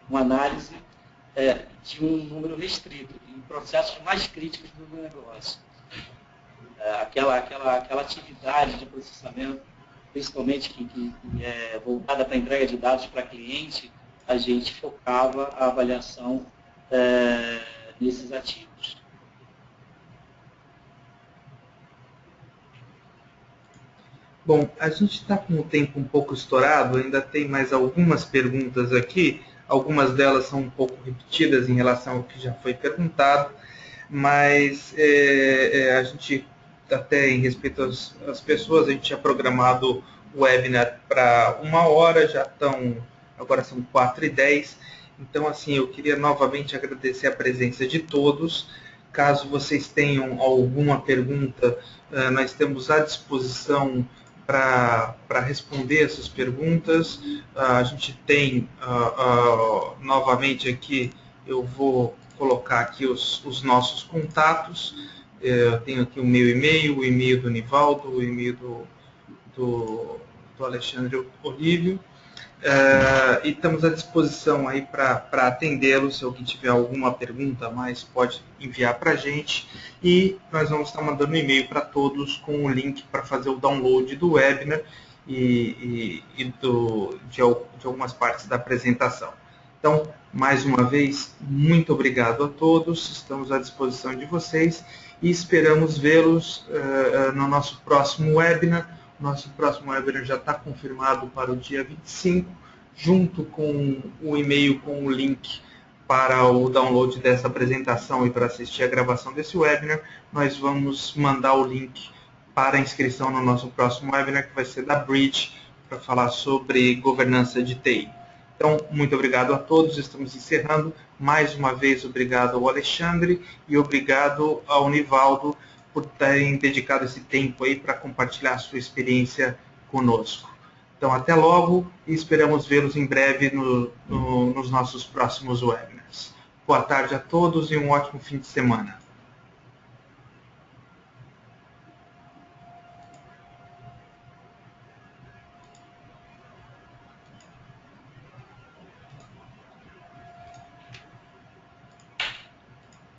uma análise de um número restrito, em processos mais críticos do negócio. Aquela atividade de processamento, principalmente que é voltada para a entrega de dados para cliente, a gente focava a avaliação nesses ativos. Bom, a gente está com o tempo um pouco estourado, ainda tem mais algumas perguntas aqui, algumas delas são um pouco repetidas em relação ao que já foi perguntado, mas a gente, até em respeito às pessoas, a gente tinha programado o webinar para 1 hora, agora são 4h10, então assim, eu queria novamente agradecer a presença de todos. Caso vocês tenham alguma pergunta, nós temos à disposição para responder essas perguntas. A gente tem, novamente aqui, eu vou colocar aqui os nossos contatos. Eu tenho aqui o meu e-mail, o e-mail do Nivaldo, o e-mail do Alexandre Olívio. E estamos à disposição aí para atendê-los. Se alguém tiver alguma pergunta a mais, pode enviar para a gente. E nós vamos estar mandando um e-mail para todos com o link para fazer o download do webinar de algumas partes da apresentação. Então, mais uma vez, muito obrigado a todos. Estamos à disposição de vocês e esperamos vê-los no nosso próximo webinar. Nosso próximo webinar já está confirmado para o dia 25, junto com o e-mail com o link para o download dessa apresentação e para assistir a gravação desse webinar. Nós vamos mandar o link para a inscrição no nosso próximo webinar, que vai ser da Bridge, para falar sobre governança de TI. Então, muito obrigado a todos. Estamos encerrando. Mais uma vez, obrigado ao Alexandre e obrigado ao Nivaldo por terem dedicado esse tempo aí para compartilhar a sua experiência conosco. Então, até logo e esperamos vê-los em breve nos nossos próximos webinars. Boa tarde a todos e um ótimo fim de semana.